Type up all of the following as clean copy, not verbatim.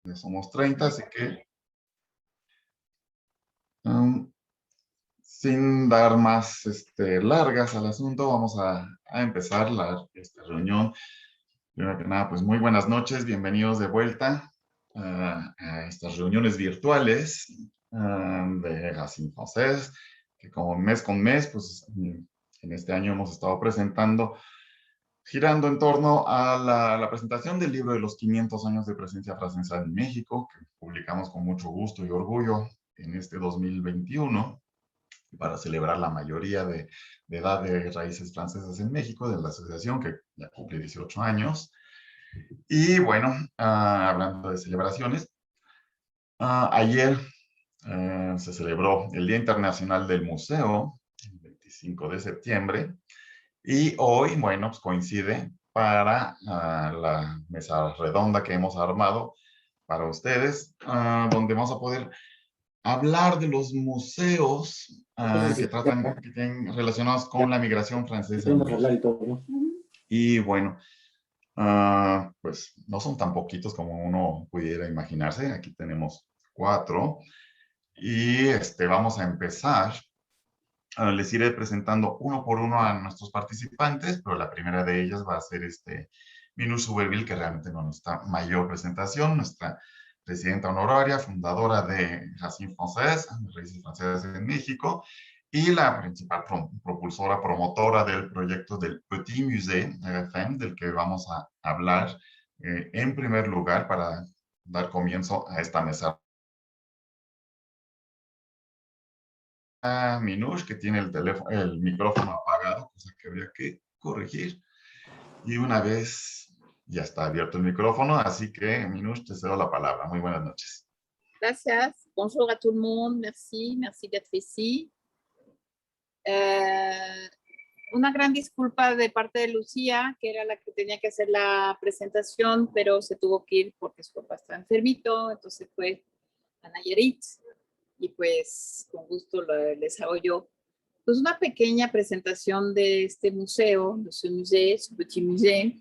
Ya somos 30, así que um, sin dar más largas al asunto, vamos a empezar esta reunión. Primero que nada, pues muy buenas noches, bienvenidos de vuelta a estas reuniones virtuales de Racine Française, que como mes con mes, pues en este año hemos estado presentando, girando en torno a la presentación del libro de los 500 años de presencia francesa en México, que publicamos con mucho gusto y orgullo en este 2021, para celebrar la mayoría de edad de raíces francesas en México, de la asociación que ya cumple 18 años. Y bueno, hablando de celebraciones, ayer se celebró el Día Internacional del Museo, el 25 de septiembre, y hoy, bueno, pues coincide para la mesa redonda que hemos armado para ustedes, donde vamos a poder hablar de los museos que tienen relacionados con la migración francesa en México. Y bueno, pues no son tan poquitos como uno pudiera imaginarse. Aquí tenemos 4 y vamos a empezar. Les iré presentando uno por uno a nuestros participantes, pero la primera de ellas va a ser Minouche Souberville, que realmente no necesita mayor presentación, nuestra presidenta honoraria, fundadora de Racine Française, Raíces Francesas en México, y la principal propulsora, promotora del proyecto del Petit Musée RFM, del que vamos a hablar en primer lugar para dar comienzo a esta mesa. A Minouche, que tiene el micrófono apagado, cosa que habría que corregir. Y una vez ya está abierto el micrófono, así que Minouche, te cedo la palabra. Muy buenas noches. Gracias. Bonjour à tout le monde. Merci d'être ici. Una gran disculpa de parte de Lucía, que era la que tenía que hacer la presentación, pero se tuvo que ir porque su papá está enfermito, entonces fue a Nayarit y pues con gusto les hago yo pues una pequeña presentación de este museo, de su musée, su petit musée,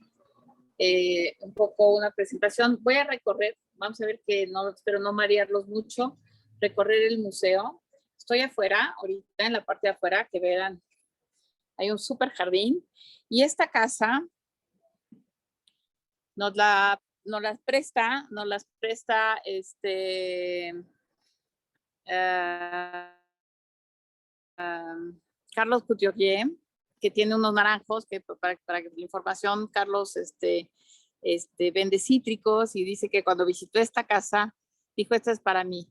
un poco una presentación. Voy a recorrer, vamos a ver que no, espero no marearlos mucho, recorrer el museo. Estoy afuera, ahorita en la parte de afuera, que vean, hay un súper jardín. Y esta casa nos las presta Carlos Couturier, que tiene unos naranjos, que para la información, Carlos vende cítricos y dice que cuando visitó esta casa, dijo, esta es para mí.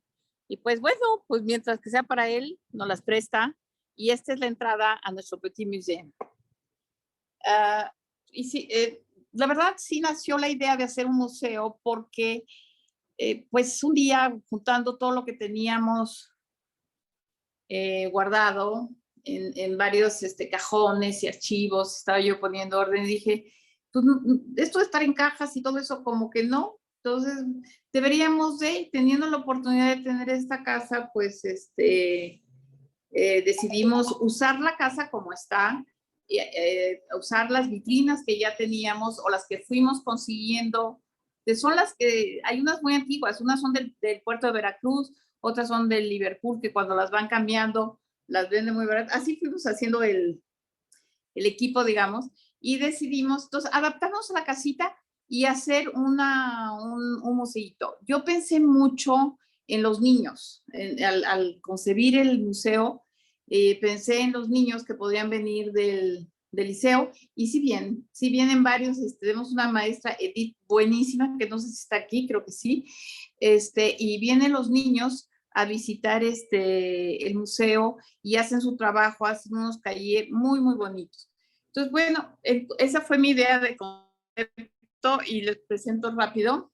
Y pues bueno, pues mientras que sea para él, nos las presta. Y esta es la entrada a nuestro petit musée. Y sí, la verdad sí nació la idea de hacer un museo porque pues un día juntando todo lo que teníamos guardado en varios cajones y archivos, estaba yo poniendo orden y dije, pues esto de estar en cajas y todo eso como que no, entonces deberíamos teniendo la oportunidad de tener esta casa, pues decidimos usar la casa como está, usar las vitrinas que ya teníamos o las que fuimos consiguiendo, que son las que, hay unas muy antiguas, unas son del puerto de Veracruz, otras son del Liverpool, que cuando las van cambiando, las venden muy baratas. Así fuimos haciendo el equipo, y decidimos, entonces, adaptarnos a la casita y hacer un museito. Yo pensé mucho en los niños, al concebir el museo, pensé en los niños que podrían venir del liceo, y si vienen varios, tenemos una maestra, Edith, buenísima, que no sé si está aquí, creo que sí, y vienen los niños a visitar el museo y hacen su trabajo, hacen unos cahiers muy, muy bonitos. Entonces, bueno, esa fue mi idea de concepto y les presento rápido.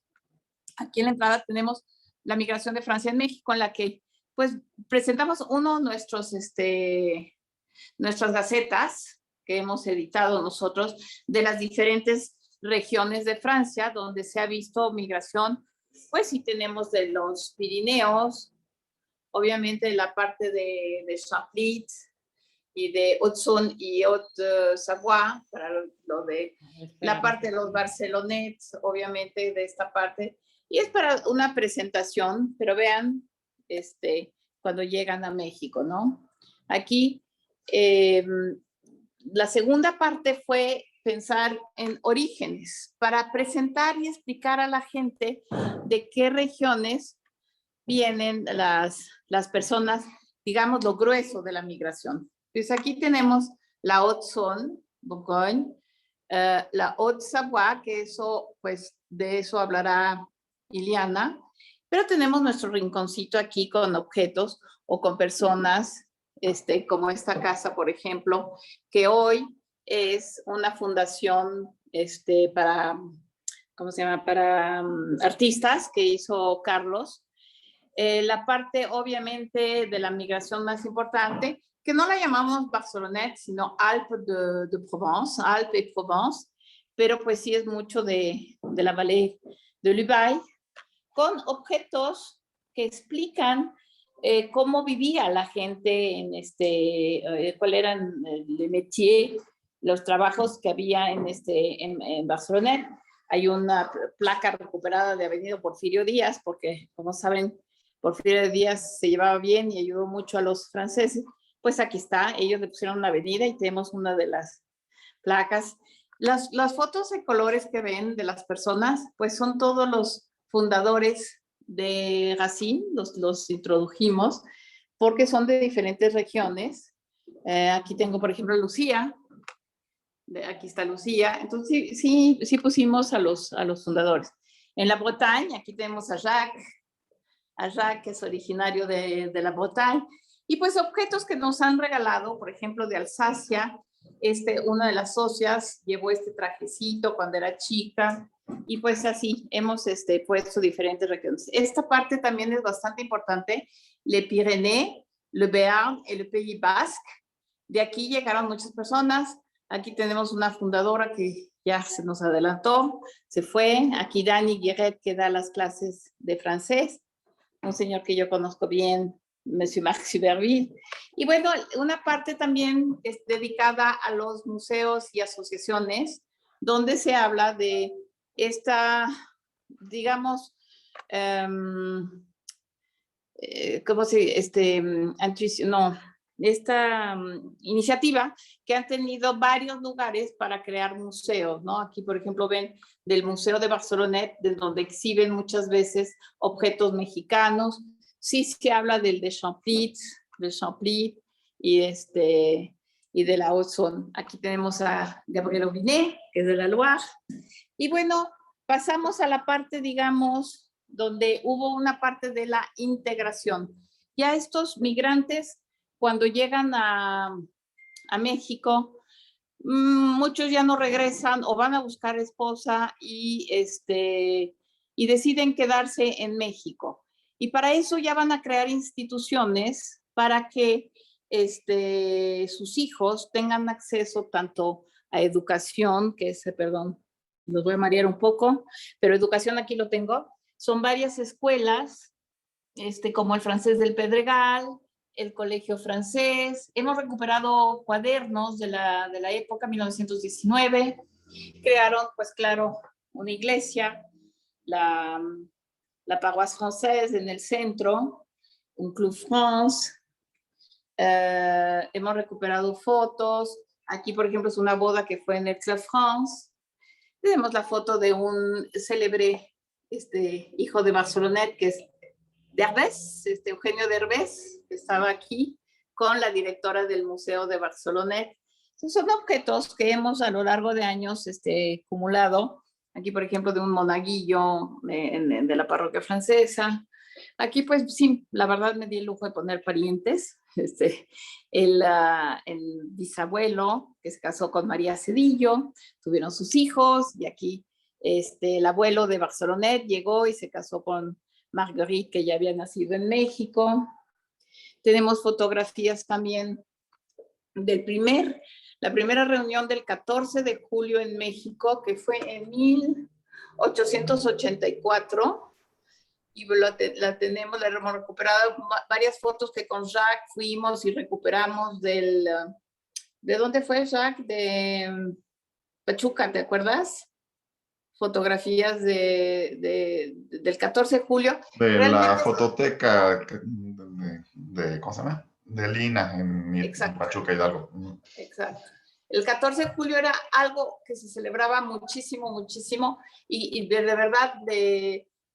Aquí en la entrada tenemos la migración de Francia en México, en la que pues presentamos nuestras gacetas que hemos editado nosotros de las diferentes regiones de Francia donde se ha visto migración. Pues sí tenemos de los Pirineos, obviamente la parte de Chablis y de Haute-Saône y Haute-Savoie, para lo de la parte de los Barcelonets, obviamente de esta parte, Y es para una presentación, pero vean, cuando llegan a México, ¿no? Aquí, la segunda parte fue pensar en orígenes, para presentar y explicar a la gente de qué regiones vienen las personas, digamos, lo grueso de la migración. Pues aquí tenemos la Haute-Saône, Bourgogne, la Haute-Savoie, que eso, pues, de eso hablará Iliana, pero tenemos nuestro rinconcito aquí con objetos o con personas, como esta casa, por ejemplo, que hoy es una fundación para, ¿cómo se llama? Para artistas que hizo Carlos. La parte, obviamente, de la migración más importante, que no la llamamos Barcelonette, sino Alpes de Provence, Alpes et Provence, pero pues sí es mucho de la Vallée de l'Ubaye, con objetos que explican cómo vivía la gente en cuál eran el métier, los trabajos que había en Barcelonette. Hay una placa recuperada de Avenida Porfirio Díaz, porque como saben, Porfirio Díaz se llevaba bien y ayudó mucho a los franceses. Pues aquí está, ellos le pusieron una avenida y tenemos una de las placas. Las fotos de colores que ven de las personas, pues son todos los fundadores de Racine, los introdujimos, porque son de diferentes regiones. Aquí tengo, por ejemplo, Lucía. Aquí está Lucía. Entonces, sí pusimos a los fundadores. En la Bretagne, aquí tenemos a Jacques, que es originario de la Bretagne. Y pues objetos que nos han regalado, por ejemplo, de Alsacia. Una de las socias llevó este trajecito cuando era chica, y pues así hemos puesto diferentes regiones. Esta parte también es bastante importante, Les Pyrénées, le Béarn y el Pays Basque. De aquí llegaron muchas personas. Aquí tenemos una fundadora que ya se nos adelantó, se fue. Aquí Dani Guéret, que da las clases de francés, un señor que yo conozco bien, Monsieur Marc Suberville. Y bueno, una parte también es dedicada a los museos y asociaciones, donde se habla de esta, digamos, ¿cómo se, no, esta iniciativa que han tenido varios lugares para crear museos, ¿no? Aquí, por ejemplo, ven del Museo de Barcelonette, de donde exhiben muchas veces objetos mexicanos. Sí se habla del de Champlit y de la Haute-Saône. Aquí tenemos a Gabriel Aubinet, que es de la Loire. Y bueno, pasamos a la parte, digamos, donde hubo una parte de la integración. Ya estos migrantes, cuando llegan a México, muchos ya no regresan o van a buscar esposa y deciden quedarse en México. Y para eso ya van a crear instituciones para que sus hijos tengan acceso tanto a educación, que es, perdón, los voy a marear un poco, pero educación aquí lo tengo. Son varias escuelas, como el francés del Pedregal, el colegio francés. Hemos recuperado cuadernos de la época 1919. Crearon, pues claro, una iglesia, la Paroisse Française en el centro, un Club France. Hemos recuperado fotos. Aquí, por ejemplo, es una boda que fue en el Club France. Tenemos la foto de un célebre hijo de Barcelonette, que es Derbez, Eugenio Derbez, que estaba aquí con la directora del Museo de Barcelonette. Entonces, son objetos que hemos a lo largo de años acumulado. Aquí, por ejemplo, de un monaguillo de la parroquia francesa. Aquí, pues sí, la verdad me di el lujo de poner parientes. El bisabuelo que se casó con María Cedillo, tuvieron sus hijos, y aquí el abuelo de Barcelonette llegó y se casó con Marguerite, que ya había nacido en México. Tenemos fotografías también la primera reunión del 14 de julio en México, que fue en 1884. Y la tenemos, la hemos recuperado, varias fotos que con Jacques fuimos y recuperamos ¿de dónde fue Jacques? De Pachuca, ¿te acuerdas? fotografías del 14 de julio. De Realmente, la fototeca ¿cómo se llama? De Lina, en Pachuca, Hidalgo. Exacto. El 14 de julio era algo que se celebraba muchísimo, muchísimo, y de verdad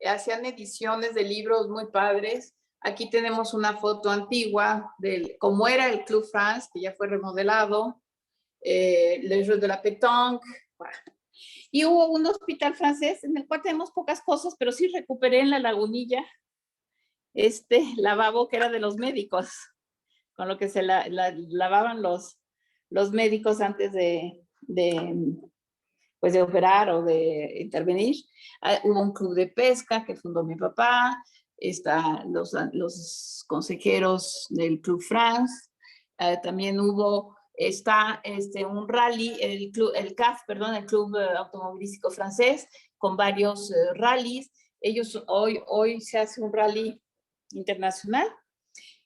hacían ediciones de libros muy padres. Aquí tenemos una foto antigua de cómo era el Club France, que ya fue remodelado, Le Jeu de la Pétanque. Bueno. Y hubo un hospital francés en el cual tenemos pocas cosas, pero sí recuperé en la Lagunilla este lavabo que era de los médicos, con lo que se lavaban los médicos antes pues de operar o de intervenir. Hubo un club de pesca que fundó mi papá, los consejeros del Club France, también está un rally, el CAF, perdón, el Club Automovilístico Francés, con varios rallies. Hoy se hace un rally internacional.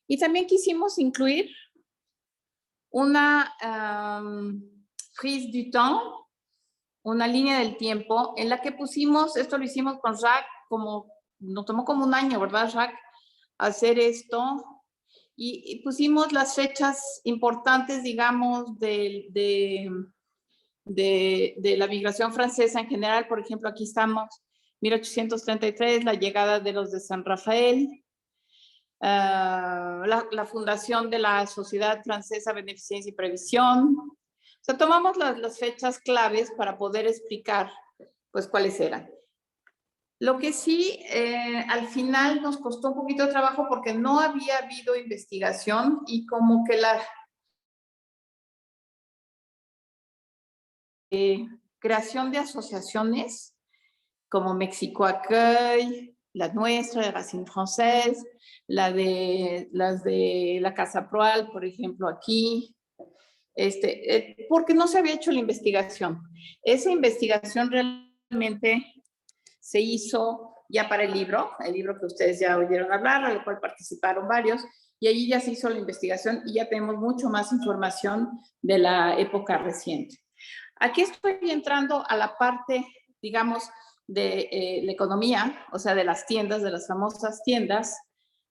Y también quisimos incluir una prise du temps, una línea del tiempo, en la que pusimos, esto lo hicimos con Jacques, nos tomó como un año, ¿verdad, Jacques? Hacer esto, y pusimos las fechas importantes, digamos, de la migración francesa en general. Por ejemplo, aquí estamos, 1833, la llegada de los de San Rafael, la fundación de la Sociedad Francesa Beneficencia y Previsión. O sea, tomamos las fechas claves para poder explicar, pues, cuáles eran. Lo que sí, al final nos costó un poquito de trabajo porque no había habido investigación y como que la creación de asociaciones como Mexico Accueil, la nuestra, de Racine Française, las de la Casa Proal, por ejemplo, aquí, porque no se había hecho la investigación. Esa investigación realmente se hizo ya para el libro que ustedes ya oyeron hablar, al cual participaron varios, y allí ya se hizo la investigación y ya tenemos mucho más información de la época reciente. Aquí estoy entrando a la parte, digamos, de la economía, o sea, de las tiendas, de las famosas tiendas.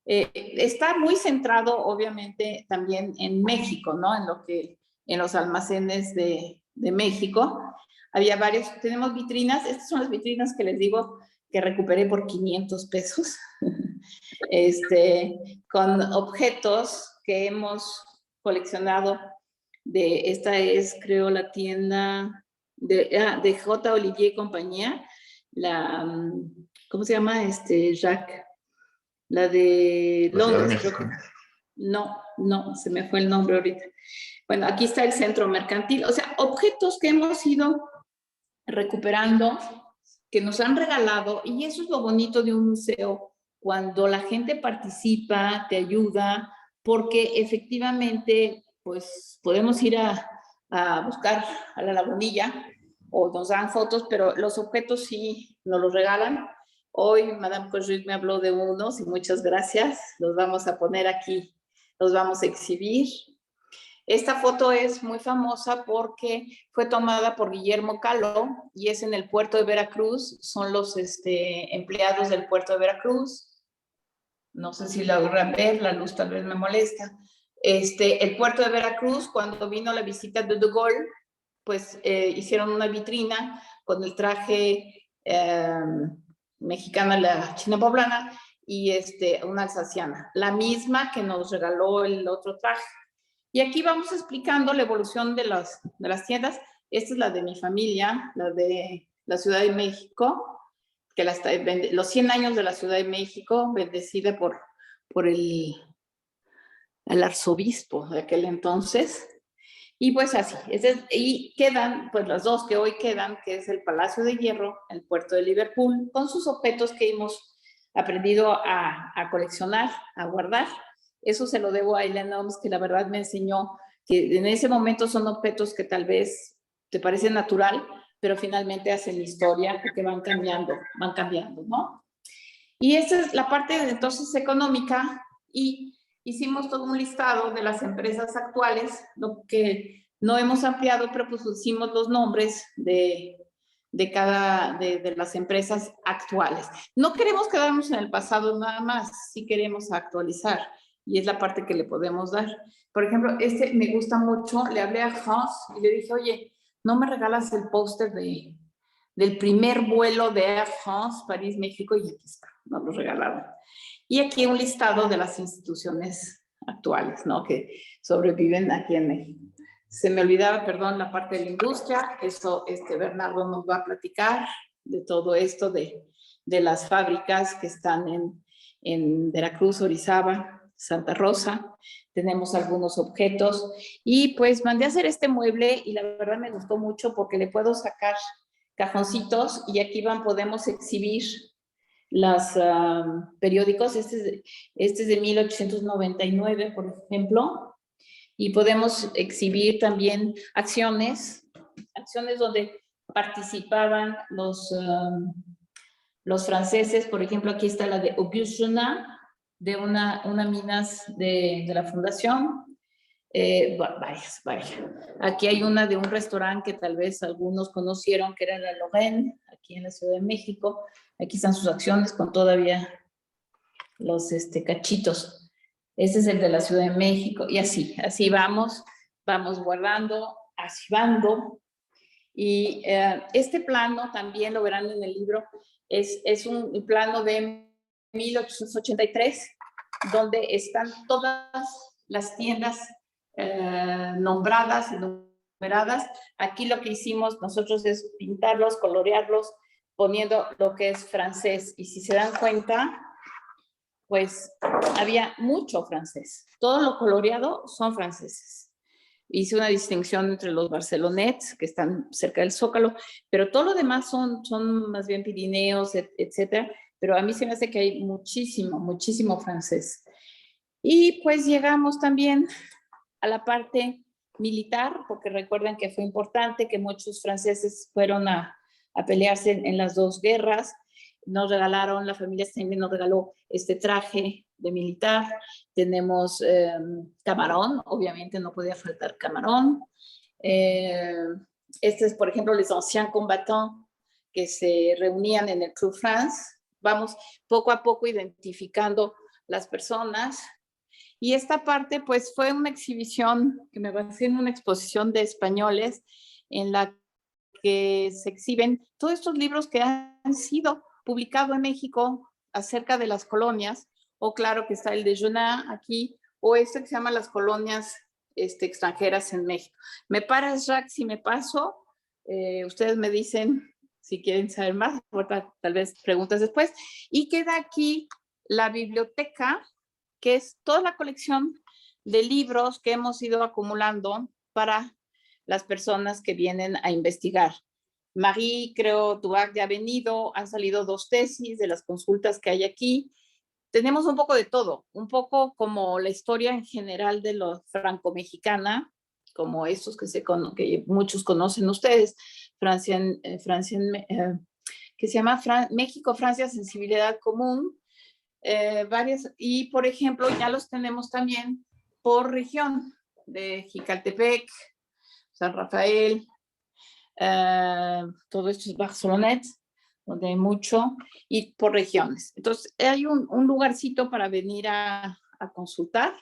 Está muy centrado, obviamente, también en México, ¿no? En los almacenes de México. Había varios, tenemos vitrinas, estas son las vitrinas que les digo que recuperé por 500 pesos, con objetos que hemos coleccionado. Esta es, creo, la tienda de J. Olivier y compañía, ¿cómo se llama? Jacques, la de La Ciudad de Londres, creo México. que. No, se me fue el nombre ahorita. Bueno, aquí está el centro mercantil, o sea, objetos que hemos ido recuperando, que nos han regalado, y eso es lo bonito de un museo, cuando la gente participa, te ayuda, porque efectivamente, pues podemos ir a buscar a la Lagunilla o nos dan fotos, pero los objetos sí nos los regalan. Hoy Madame Cojuit me habló de unos y muchas gracias, los vamos a poner aquí, los vamos a exhibir. Esta foto es muy famosa porque fue tomada por Guillermo Caló y es en el puerto de Veracruz. Son los empleados del puerto de Veracruz. No sé si la logran ver, la luz tal vez me molesta. El puerto de Veracruz, cuando vino la visita de Gaulle, pues hicieron una vitrina con el traje mexicana, la china poblana, y una alsaciana, la misma que nos regaló el otro traje. Y aquí vamos explicando la evolución de las tiendas. Esta es la de mi familia, la de la Ciudad de México, que los 100 años de la Ciudad de México, bendecida por el arzobispo de aquel entonces. Y pues así, y quedan pues las dos que hoy quedan, que es el Palacio de Hierro, el puerto de Liverpool, con sus objetos que hemos aprendido a coleccionar, a guardar. Eso se lo debo a Elena Oms, que la verdad me enseñó que en ese momento son objetos que tal vez te parecen natural, pero finalmente hacen historia porque van cambiando, ¿no? Y esa es la parte entonces económica, y hicimos todo un listado de las empresas actuales, lo que no hemos ampliado, pero pues pusimos los nombres de de las empresas actuales. No queremos quedarnos en el pasado nada más, sí queremos actualizar y es la parte que le podemos dar. Por ejemplo, este me gusta mucho, le hablé a Hans y le dije, oye, ¿no me regalas el póster del primer vuelo de Air France, París, México? Y aquí está, nos lo regalaron. Y aquí un listado de las instituciones actuales, ¿no? Que sobreviven aquí en México. Se me olvidaba, perdón, la parte de la industria. Eso Bernardo nos va a platicar de todo esto, de las fábricas que están en Veracruz, Orizaba, Santa Rosa. Tenemos algunos objetos. Y pues mandé a hacer este mueble y la verdad me gustó mucho porque le puedo sacar cajoncitos y aquí podemos exhibir los periódicos. Este es de 1899, por ejemplo, y podemos exhibir también acciones donde participaban los franceses. Por ejemplo, aquí está la de Auguste Renard, de una minas de la fundación. Varias. Aquí hay una de un restaurante que tal vez algunos conocieron, que era la Lorraine, aquí en la Ciudad de México. Aquí están sus acciones con todavía los cachitos. Este es el de la Ciudad de México. Y así vamos guardando, archivando. Y este plano también lo verán en el libro. Es un plano de 1883, donde están todas las tiendas nombradas y numeradas. Aquí lo que hicimos nosotros es pintarlos, colorearlos, poniendo lo que es francés. Y si se dan cuenta, pues había mucho francés. Todo lo coloreado son franceses. Hice una distinción entre los barcelonets, que están cerca del Zócalo, pero todo lo demás son más bien Pirineos, etcétera. Pero a mí se me hace que hay muchísimo francés. Y pues llegamos también a la parte militar, porque recuerden que fue importante que muchos franceses fueron a pelearse en las dos guerras. Nos regalaron, la familia Steinbeck nos regaló este traje de militar. Tenemos camarón, obviamente no podía faltar camarón. Este es, por ejemplo, les anciens combattants que se reunían en el Club France. Vamos poco a poco identificando las personas. Y esta parte, pues, fue una exhibición que me basé en una exposición de españoles en la que se exhiben todos estos libros que han sido publicados en México acerca de las colonias, o claro que está el de Jonah aquí, o este que se llama Las colonias extranjeras en México. Me paras, Jacques, si me paso, ustedes me dicen si quieren saber más, tal vez preguntas después, y queda aquí la biblioteca, que es toda la colección de libros que hemos ido acumulando para las personas que vienen a investigar. Marie, creo, Tubac ya ha venido, han salido 2 tesis de las consultas que hay aquí. Tenemos un poco de todo, un poco como la historia en general de la franco-mexicana, como estos que muchos conocen ustedes, que se llama México, Francia, Sensibilidad Común, varias, y por ejemplo ya los tenemos también por región, de Jicaltepec, San Rafael, todo esto es Barcelonet, donde hay mucho, y por regiones. Entonces hay un lugarcito para venir a consultar.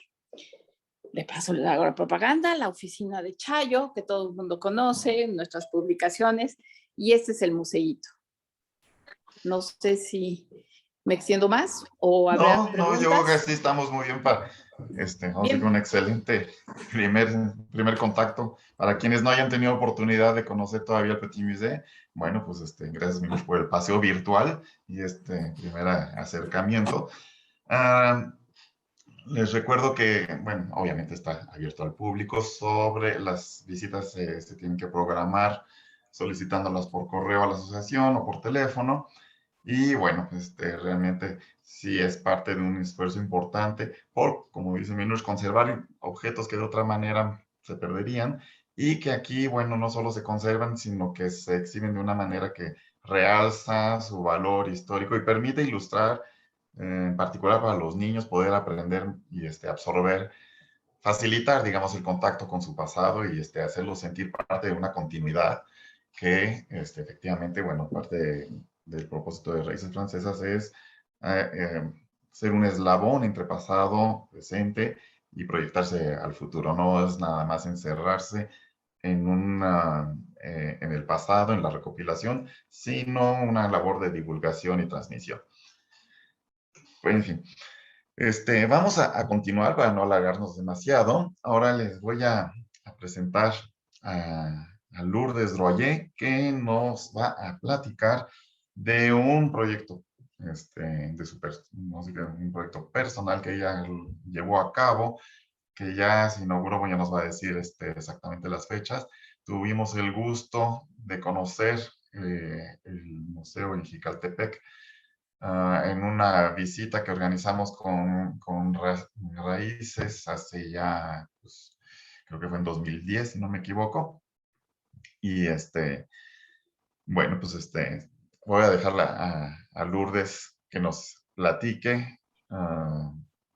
De paso le hago la propaganda, la oficina de Chayo, que todo el mundo conoce, nuestras publicaciones, y este es el museíto. No sé si me extiendo más o habrá preguntas. No, yo creo que sí estamos muy bien para vamos a decir, un excelente primer contacto. Para quienes no hayan tenido oportunidad de conocer todavía el Petit Musée, bueno, pues gracias Milush por el paseo virtual y primer acercamiento. Les recuerdo que, bueno, obviamente está abierto al público. Sobre las visitas se tienen que programar solicitándolas por correo a la asociación o por teléfono. Y bueno, realmente sí es parte de un esfuerzo importante por, como dice Milush, conservar objetos que de otra manera se perderían y que aquí, bueno, no solo se conservan, sino que se exhiben de una manera que realza su valor histórico y permite ilustrar, en particular para los niños, poder aprender y absorber, facilitar, digamos, el contacto con su pasado y hacerlos sentir parte de una continuidad que efectivamente, bueno, del propósito de Raíces Francesas es ser un eslabón entre pasado, presente y proyectarse al futuro. No es nada más encerrarse en el pasado, en la recopilación, sino una labor de divulgación y transmisión. Pues, en fin, vamos a continuar para no alargarnos demasiado. Ahora les voy a presentar a Lourdes Droyer, que nos va a platicar de un proyecto, no sé, un proyecto personal que ella llevó a cabo, que ya se inauguró, bueno, ya nos va a decir exactamente las fechas. Tuvimos el gusto de conocer el museo en Jicaltepec, en una visita que organizamos con Raíces hace ya, pues, creo que fue en 2010, si no me equivoco. Y bueno, pues voy a dejarla a Lourdes que nos platique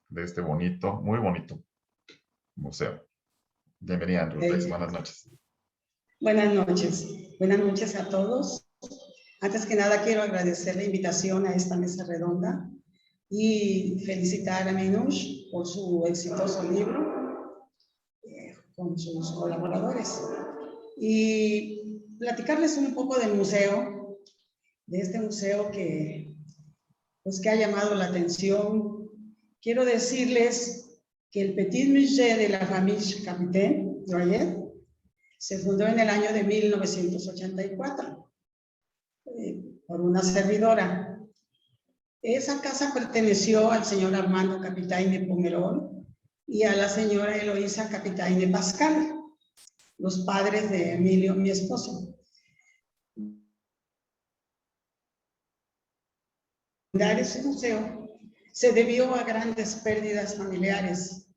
de este bonito, muy bonito museo. Bienvenida, Lourdes. Buenas noches. Buenas noches a todos. Antes que nada quiero agradecer la invitación a esta mesa redonda y felicitar a Minush por su exitoso libro con sus colaboradores. Y platicarles un poco del museo, de este museo que ha llamado la atención. Quiero decirles que el Petit Musée de la Famille Capitaine Droyer se fundó en el año de 1984 por una servidora. Esa casa perteneció al señor Armando Capitaine Pomerol y a la señora Eloísa Capitaine Pascal, los padres de Emilio, mi esposo. Fundar ese museo se debió a grandes pérdidas familiares,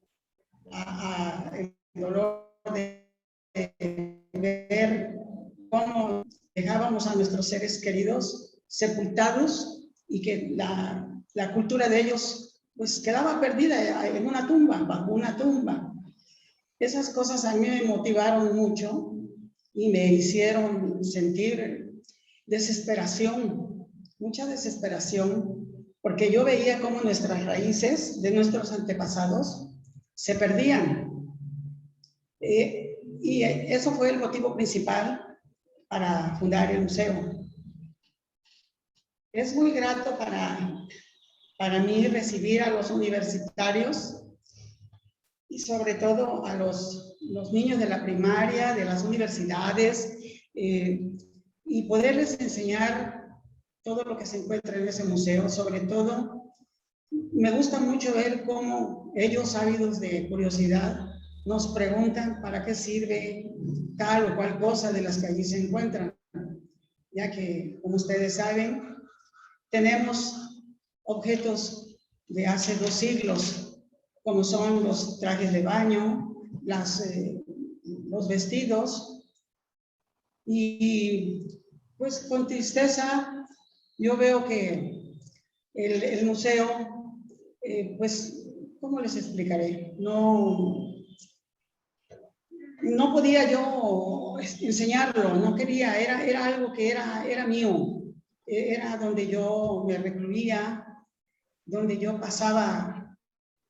el dolor de ver cómo dejábamos a nuestros seres queridos sepultados y que la cultura de ellos pues quedaba perdida en una tumba, bajo una tumba. Esas cosas a mí me motivaron mucho y me hicieron sentir desesperación, mucha desesperación, porque yo veía cómo nuestras raíces de nuestros antepasados se perdían. Y eso fue el motivo principal para fundar el museo. Es muy grato para mí recibir a los universitarios y sobre todo a los niños de la primaria, de las universidades, y poderles enseñar todo lo que se encuentra en ese museo. Sobre todo, me gusta mucho ver cómo ellos, ávidos de curiosidad, nos preguntan para qué sirve tal o cual cosa de las que allí se encuentran, ya que, como ustedes saben, tenemos objetos de hace 2 siglos, como son los trajes de baño, los vestidos, y pues con tristeza yo veo que el museo, pues, ¿cómo les explicaré? No podía yo enseñarlo, no quería, era algo que era mío, era donde yo me recluía, donde yo pasaba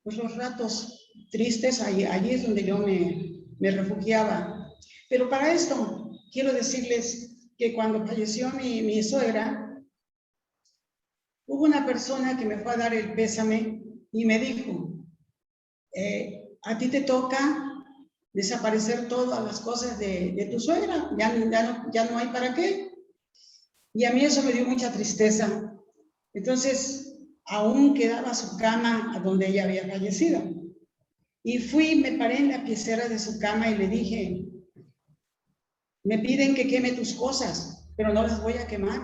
pues los ratos tristes, allí es donde yo me refugiaba. Pero para esto quiero decirles que cuando falleció mi suegra, hubo una persona que me fue a dar el pésame y me dijo, a ti te toca desaparecer todas las cosas de tu suegra, ya no hay para qué. Y a mí eso me dio mucha tristeza. Entonces, aún quedaba su cama a donde ella había fallecido. Y me paré en la piecera de su cama y le dije, me piden que queme tus cosas, pero no las voy a quemar.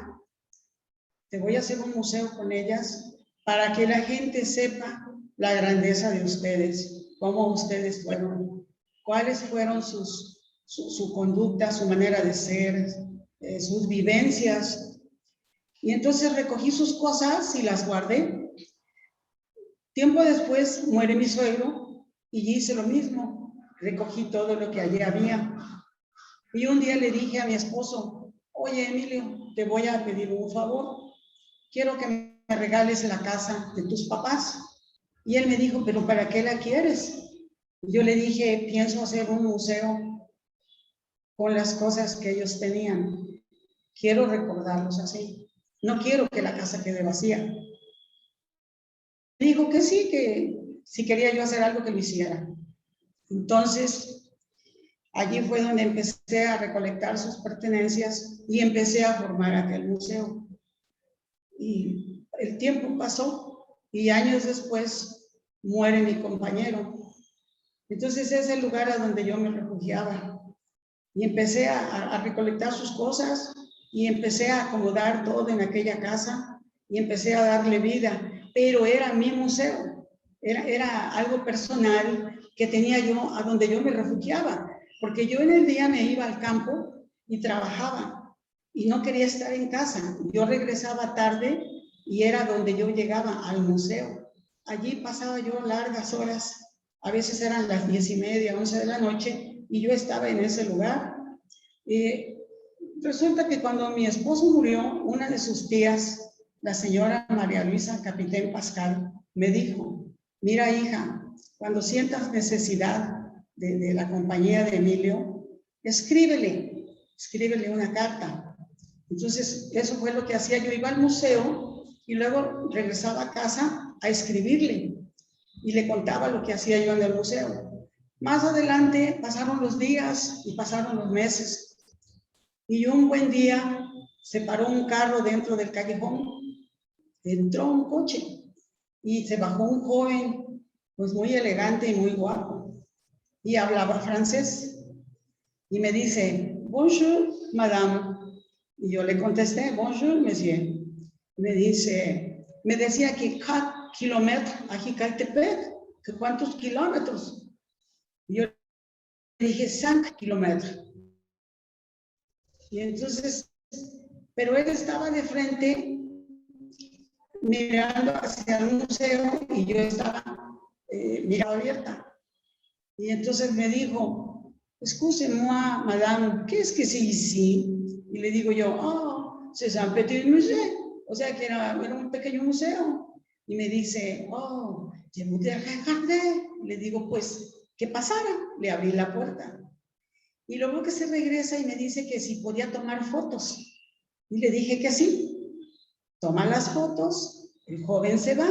Te voy a hacer un museo con ellas para que la gente sepa la grandeza de ustedes, cómo ustedes fueron, cuáles fueron su conducta, su manera de ser, sus vivencias. Y entonces recogí sus cosas y las guardé. Tiempo después muere mi suegro y hice lo mismo. Recogí todo lo que allí había. Y un día le dije a mi esposo, oye Emilio, te voy a pedir un favor, quiero que me regales la casa de tus papás. Y él me dijo, pero ¿para qué la quieres? Yo le dije, pienso hacer un museo con las cosas que ellos tenían. Quiero recordarlos así. No quiero que la casa quede vacía. Dijo que sí, que si quería yo hacer algo que lo hiciera. Entonces, allí fue donde empecé a recolectar sus pertenencias y empecé a formar aquel museo. Y el tiempo pasó y años después muere mi compañero. Entonces es el lugar a donde yo me refugiaba. Y empecé a recolectar sus cosas y empecé a acomodar todo en aquella casa y empecé a darle vida. Pero era mi museo, era algo personal que tenía yo, a donde yo me refugiaba. Porque yo en el día me iba al campo y trabajaba y no quería estar en casa. Yo regresaba tarde y era donde yo llegaba al museo. Allí pasaba yo largas horas. A veces eran las 10:30, 11 de la noche, y yo estaba en ese lugar. Resulta que cuando mi esposo murió, una de sus tías, la señora María Luisa Capitán Pascal, me dijo, mira hija, cuando sientas necesidad de la compañía de Emilio, escríbele una carta. Entonces, eso fue lo que hacía. Yo iba al museo y luego regresaba a casa a escribirle y le contaba lo que hacía yo en el museo. Más adelante pasaron los días y pasaron los meses. Y un buen día se paró un carro dentro del callejón, entró un coche y se bajó un joven, pues muy elegante y muy guapo, y hablaba francés. Y me dice, bonjour, madame. Y yo le contesté, bonjour, monsieur. Me dice, me decía que cada kilómetro a Jicaltepec, que cuántos kilómetros. Y yo le dije, 5 kilómetros. Y entonces, pero él estaba de frente mirando hacia el museo y yo estaba mirada abierta. Y entonces me dijo, excusez-moi, madame, qu'est-ce que c'est ici? Y le digo yo, oh, c'est un petit musée. O sea que era un pequeño museo. Y me dice, oh, je voudrais regarder. Le digo, pues, ¿qué pasara? Le abrí la puerta. Y luego que se regresa y me dice que si podía tomar fotos. Y le dije que sí. Toma las fotos, el joven se va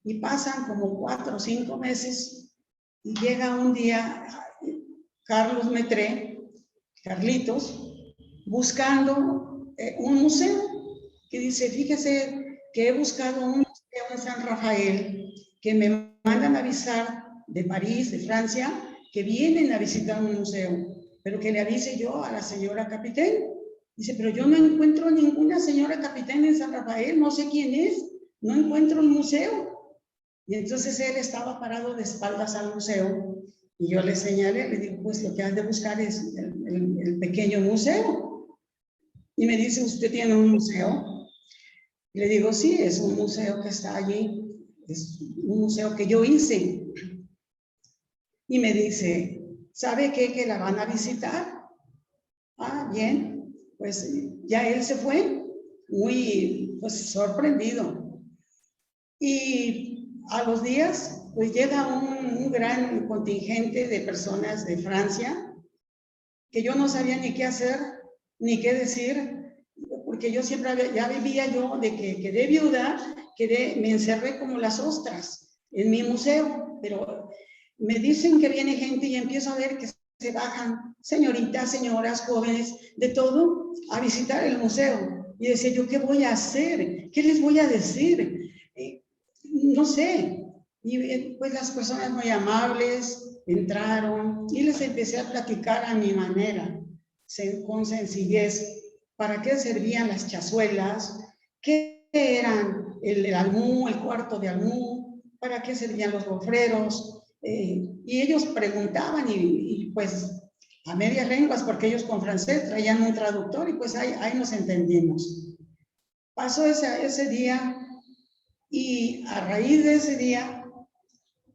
y pasan como 4 o 5 meses y llega un día Carlos Metré, Carlitos, buscando un museo que dice, fíjese que he buscado un museo en San Rafael que me mandan a avisar de París, de Francia, que vienen a visitar un museo, pero que le avise yo a la señora Capitán. Dice, pero yo no encuentro ninguna señora Capitán en San Rafael, no sé quién es, no encuentro el museo. Y entonces él estaba parado de espaldas al museo y yo le señalé, le digo, pues lo que has de buscar es el pequeño museo. Y me dice, ¿usted tiene un museo? Y le digo, sí, es un museo que está allí, es un museo que yo hice. Y me dice, ¿sabe qué? Que la van a visitar. Ah, bien, pues ya él se fue, muy pues, sorprendido. Y a los días, pues llega un gran contingente de personas de Francia, que yo no sabía ni qué hacer, ni qué decir, porque yo siempre ya vivía yo de que quedé viuda, me encerré como las ostras en mi museo, pero me dicen que viene gente y empiezo a ver que se bajan señoritas, señoras, jóvenes, de todo, a visitar el museo. Y decía yo, ¿qué voy a hacer? ¿Qué les voy a decir? No sé. Y pues las personas muy amables entraron y les empecé a platicar a mi manera, con sencillez, para qué servían las chazuelas, qué eran el almú, el cuarto de almú, para qué servían los gofreros. Y ellos preguntaban y pues a medias lenguas, porque ellos con francés traían un traductor y pues ahí nos entendimos. Pasó ese día y a raíz de ese día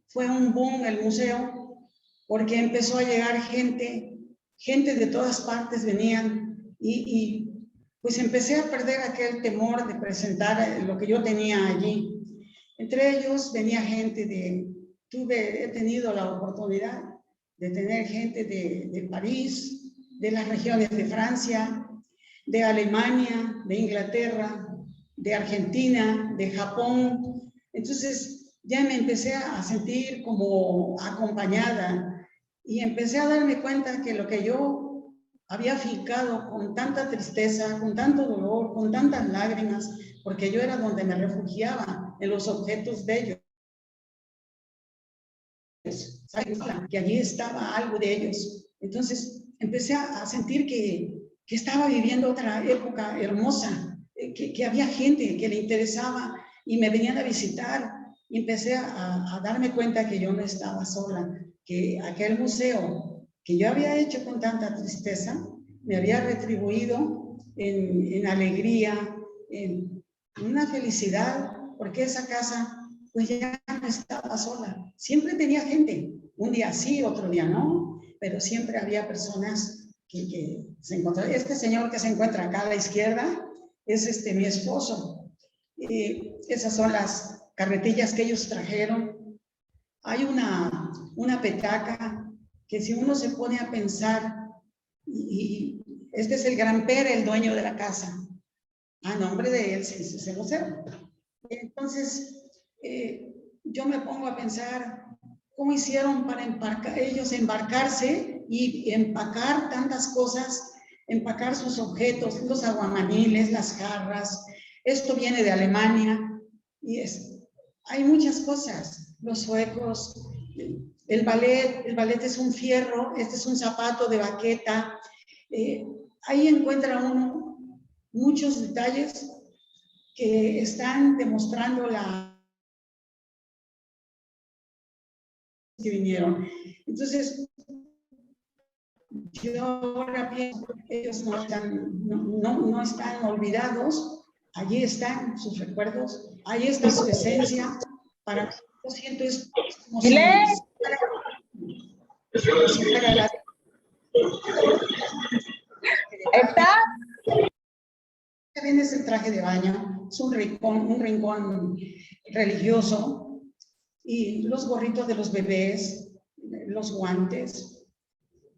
fue un boom el museo porque empezó a llegar gente de todas partes venían y pues empecé a perder aquel temor de presentar lo que yo tenía allí. Entre ellos venía gente he tenido la oportunidad de tener gente de París, de las regiones de Francia, de Alemania, de Inglaterra, de Argentina, de Japón. Entonces ya me empecé a sentir como acompañada y empecé a darme cuenta que lo que yo había fincado con tanta tristeza, con tanto dolor, con tantas lágrimas, porque yo era donde me refugiaba, en los objetos de ellos. ¿Sabes? Que allí estaba algo de ellos. Entonces empecé a sentir que estaba viviendo otra época hermosa, que había gente que le interesaba y me venían a visitar. Y empecé a darme cuenta que yo no estaba sola, que aquel museo que yo había hecho con tanta tristeza me había retribuido en alegría, en una felicidad, porque esa casa pues ya no estaba sola. Siempre tenía gente, un día sí, otro día no, pero siempre había personas que se encontraban. Este señor que se encuentra acá a la izquierda es mi esposo. Esas son las carretillas que ellos trajeron. Hay una petaca que si uno se pone a pensar, y este es el gran Pere, el dueño de la casa. A nombre de él se hizo ese museo. Entonces, yo me pongo a pensar cómo hicieron para ellos embarcarse y empacar tantas cosas, empacar sus objetos, los aguamaniles, las jarras. Esto viene de Alemania y hay muchas cosas. Los suecos, el ballet es un fierro, este es un zapato de baqueta. Ahí encuentra uno muchos detalles que están demostrando que vinieron. Entonces, yo ahora pienso que ellos no están olvidados, allí están sus recuerdos, ahí está su esencia. Para mí, lo siento, es como si fuera la... ¿Está? También es el traje de baño, es un rincón religioso, y los gorritos de los bebés, los guantes.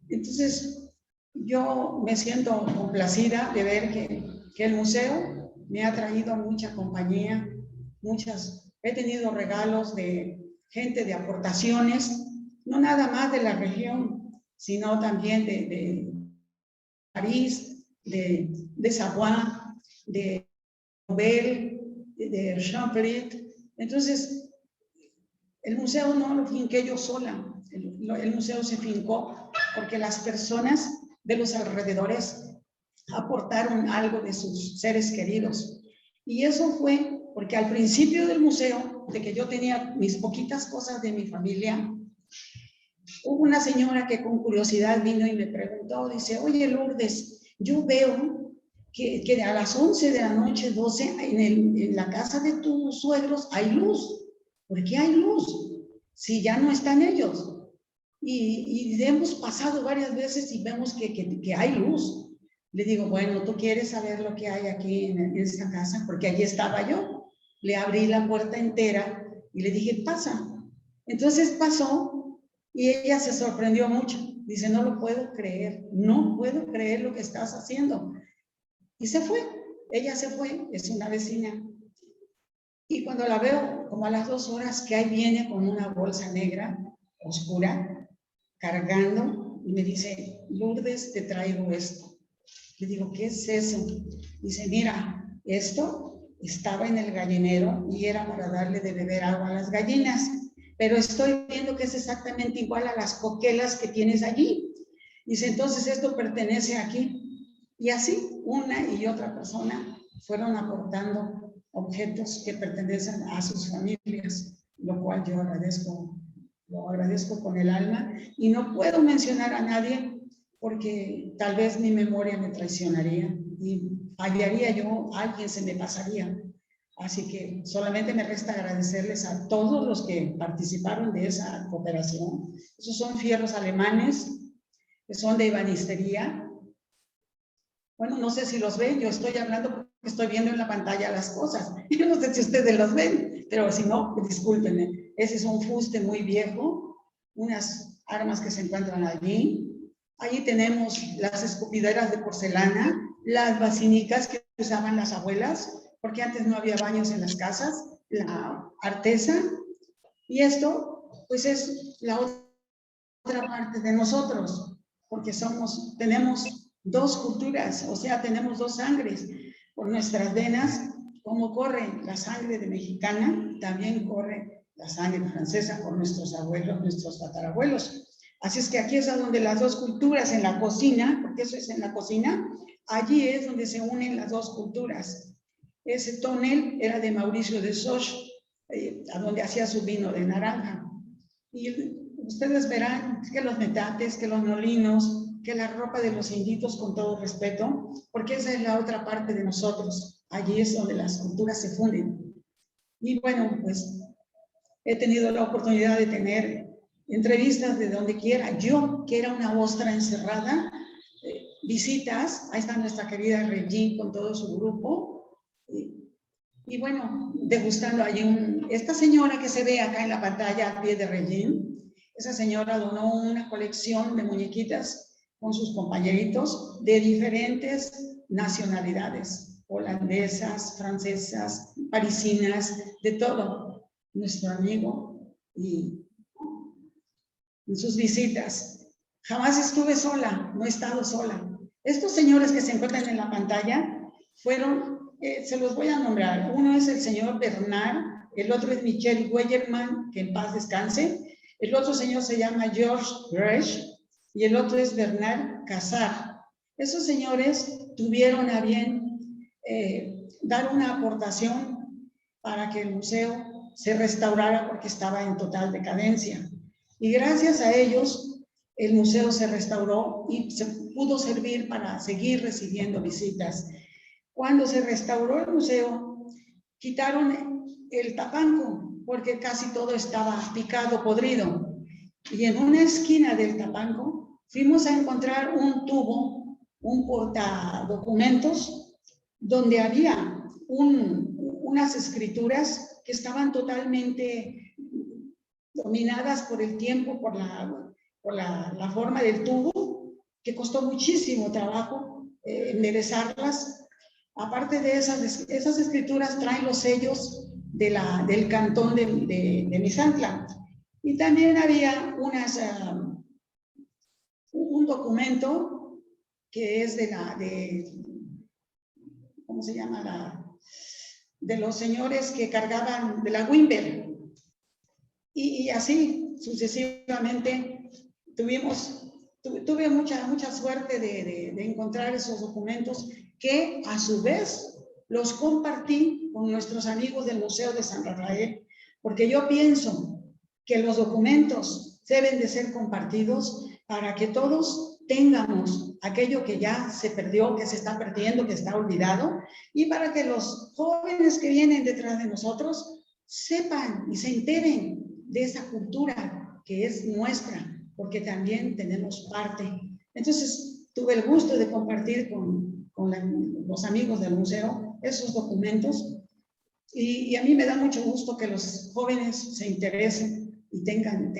Entonces, yo me siento complacida de ver que el museo me ha traído mucha compañía, he tenido regalos de gente, de aportaciones, no nada más de la región, sino también de París, de Savoie, de Nobel, de Champlit. Entonces, el museo no lo finqué yo sola, el museo se fincó porque las personas de los alrededores aportaron algo de sus seres queridos. Y eso fue porque al principio del museo, de que yo tenía mis poquitas cosas de mi familia, hubo una señora que con curiosidad vino y me preguntó, dice, oye Lourdes, yo veo que a las 11 de la noche, 12, en la casa de tus suegros hay luz. ¿Por qué hay luz? Si ya no están ellos. Y hemos pasado varias veces y vemos que hay luz. Le digo, bueno, ¿tú quieres saber lo que hay aquí en esta casa? Porque allí estaba yo. Le abrí la puerta entera y le dije, pasa. Entonces pasó y ella se sorprendió mucho. Dice, no lo puedo creer, no puedo creer lo que estás haciendo. Y se fue, ella se fue, es una vecina. Y cuando la veo, como a las 2 horas, que ahí viene con una bolsa negra, oscura, cargando, y me dice, Lourdes, te traigo esto. Le digo, ¿qué es eso? Dice, mira, esto estaba en el gallinero y era para darle de beber agua a las gallinas, pero estoy viendo que es exactamente igual a las coquelas que tienes allí. Dice, entonces esto pertenece aquí. Y así, una y otra persona fueron aportando objetos que pertenecen a sus familias, lo cual yo lo agradezco con el alma, y no puedo mencionar a nadie porque tal vez mi memoria me traicionaría y fallaría yo, alguien se me pasaría. Así que solamente me resta agradecerles a todos los que participaron de esa cooperación. Esos son fierros alemanes, que son de ebanistería, Bueno, no sé si los ven, yo estoy hablando porque estoy viendo en la pantalla las cosas. Yo no sé si ustedes los ven, pero si no, discúlpenme. Ese es un fuste muy viejo, unas armas que se encuentran allí. Allí tenemos las escupideras de porcelana, las basinicas que usaban las abuelas, porque antes no había baños en las casas, la artesa. Y esto, pues es la otra parte de nosotros, porque tenemos dos culturas, o sea, tenemos dos sangres. Por nuestras venas, como corre la sangre de mexicana, también corre la sangre francesa por nuestros abuelos, nuestros tatarabuelos. Así es que aquí es a donde las dos culturas en la cocina, porque eso es en la cocina, allí es donde se unen las dos culturas. Ese tonel era de Mauricio de Soch, a donde hacía su vino de naranja. Y ustedes verán que los metates, que los molinos, que la ropa de los inditos, con todo respeto, porque esa es la otra parte de nosotros. Allí es donde las culturas se funden. Y bueno, pues he tenido la oportunidad de tener entrevistas de donde quiera. Yo, que era una ostra encerrada, visitas, ahí está nuestra querida Regine con todo su grupo. Y bueno, degustando allí esta señora que se ve acá en la pantalla a pie de Regine, esa señora donó una colección de muñequitas con sus compañeritos de diferentes nacionalidades, holandesas, francesas, parisinas, de todo. Nuestro amigo y en sus visitas. Jamás estuve sola, no he estado sola. Estos señores que se encuentran en la pantalla fueron, se los voy a nombrar. Uno es el señor Bernard, el otro es Michel Weyermann, que en paz descanse. El otro señor se llama George Bresch y el otro es Bernard Cassard. Esos señores tuvieron a bien dar una aportación para que el museo se restaurara porque estaba en total decadencia. Y gracias a ellos, el museo se restauró y se pudo servir para seguir recibiendo visitas. Cuando se restauró el museo, quitaron el tapanco, porque casi todo estaba picado, podrido. Y en una esquina del tapanco, fuimos a encontrar un tubo, un portadocumentos, donde había unas escrituras que estaban totalmente dominadas por el tiempo, por la forma del tubo, que costó muchísimo trabajo enderezarlas. Aparte de esas escrituras traen los sellos del cantón de Misantla. Y también había un documento que es ¿cómo se llama? De los señores que cargaban de la Wimber. Y así sucesivamente tuve mucha suerte de encontrar esos documentos que a su vez los compartí con nuestros amigos del Museo de San Rafael, porque yo pienso que los documentos deben de ser compartidos para que todos tengamos aquello que ya se perdió, que se está perdiendo, que está olvidado, y para que los jóvenes que vienen detrás de nosotros sepan y se enteren de esa cultura que es nuestra, porque también tenemos parte. Entonces, tuve el gusto de compartir con los amigos del museo esos documentos y a mí me da mucho gusto que los jóvenes se interesen y tengan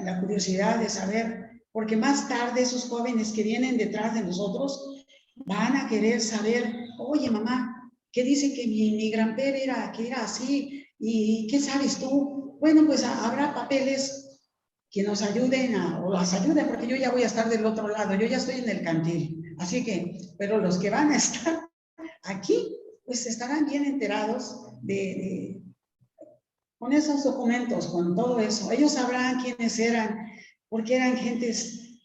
la curiosidad de saber, porque más tarde esos jóvenes que vienen detrás de nosotros van a querer saber, oye mamá, ¿qué dice que mi gran-père era así? ¿Y qué sabes tú? Bueno, pues habrá papeles que nos ayuden o las ayuden, porque yo ya voy a estar del otro lado, yo ya estoy en el cantil. Así que, pero los que van a estar aquí, pues estarán bien enterados con esos documentos, con todo eso. Ellos sabrán quiénes eran, porque eran gentes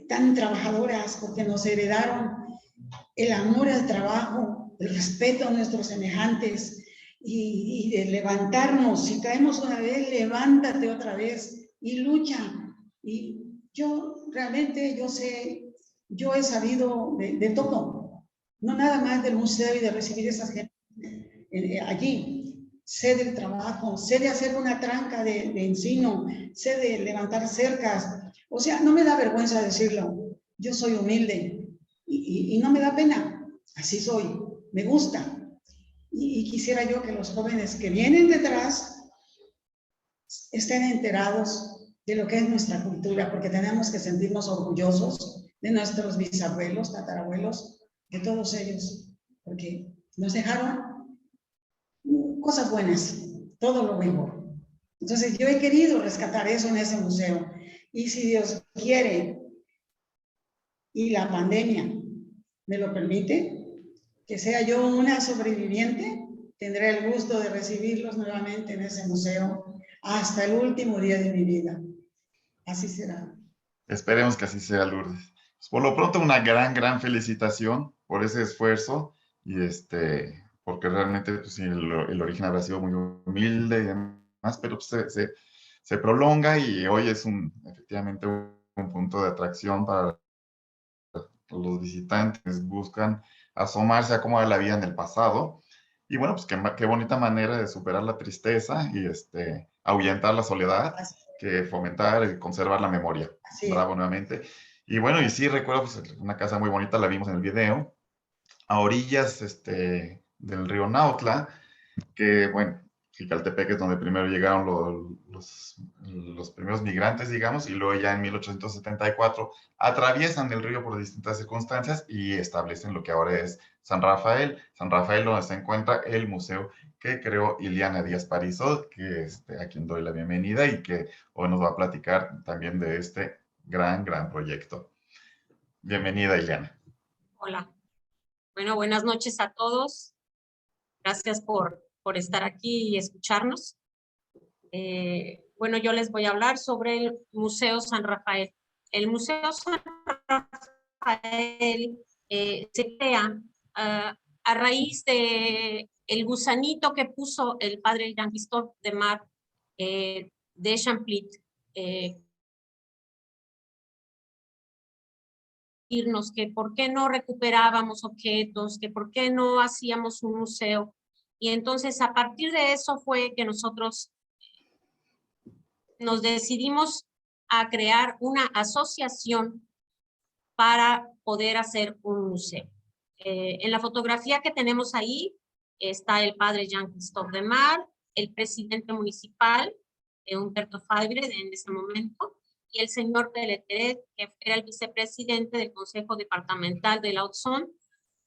tan trabajadoras, porque nos heredaron el amor al trabajo, el respeto a nuestros semejantes, y de levantarnos. Si caemos una vez, levántate otra vez y lucha. Y yo realmente, yo he sabido de todo, no nada más del museo y de recibir esas gente allí. Sé del trabajo, sé de hacer una tranca de encino, sé de levantar cercas. O sea, no me da vergüenza decirlo. Yo soy humilde y no me da pena, así soy, me gusta. Y quisiera yo que los jóvenes que vienen detrás estén enterados de lo que es nuestra cultura, porque tenemos que sentirnos orgullosos de nuestros bisabuelos, tatarabuelos, de todos ellos, porque nos dejaron cosas buenas, todo lo mejor. Entonces yo he querido rescatar eso en ese museo, y si Dios quiere y la pandemia me lo permite, que sea yo una sobreviviente, tendré el gusto de recibirlos nuevamente en ese museo hasta el último día de mi vida. Así será. Esperemos que así sea, Lourdes. Pues, por lo pronto, una gran felicitación por ese esfuerzo y porque realmente pues, sí, el origen habrá sido muy humilde y demás, pero pues, se prolonga y hoy es efectivamente un punto de atracción para los visitantes. Buscan asomarse a cómo era la vida en el pasado. Y bueno, pues qué bonita manera de superar la tristeza y ahuyentar la soledad, que fomentar y conservar la memoria. Así es. Bravo nuevamente. Y bueno, y sí recuerdo pues, una casa muy bonita, la vimos en el video, a orillas del río Nautla, que bueno, Jicaltepec es donde primero llegaron los primeros migrantes, digamos, y luego ya en 1874 atraviesan el río por distintas circunstancias y establecen lo que ahora es San Rafael. San Rafael, donde se encuentra el museo que creó Iliana Díaz Parizo, que a quien doy la bienvenida y que hoy nos va a platicar también de este gran proyecto. Bienvenida, Iliana. Hola. Bueno, buenas noches a todos. Gracias por estar aquí y escucharnos. Bueno, yo les voy a hablar sobre el Museo San Rafael. El Museo San Rafael se crea a raíz de el gusanito que puso el padre Jean-Christophe Demar de Champlit, que por qué no recuperábamos objetos, que por qué no hacíamos un museo. Y entonces a partir de eso fue que nosotros nos decidimos a crear una asociación para poder hacer un museo. En la fotografía que tenemos ahí está el padre Jean-Christophe Demar, el presidente municipal, Humberto Fabre, en ese momento, y el señor Pelletier, que era el vicepresidente del Consejo Departamental de la Autson,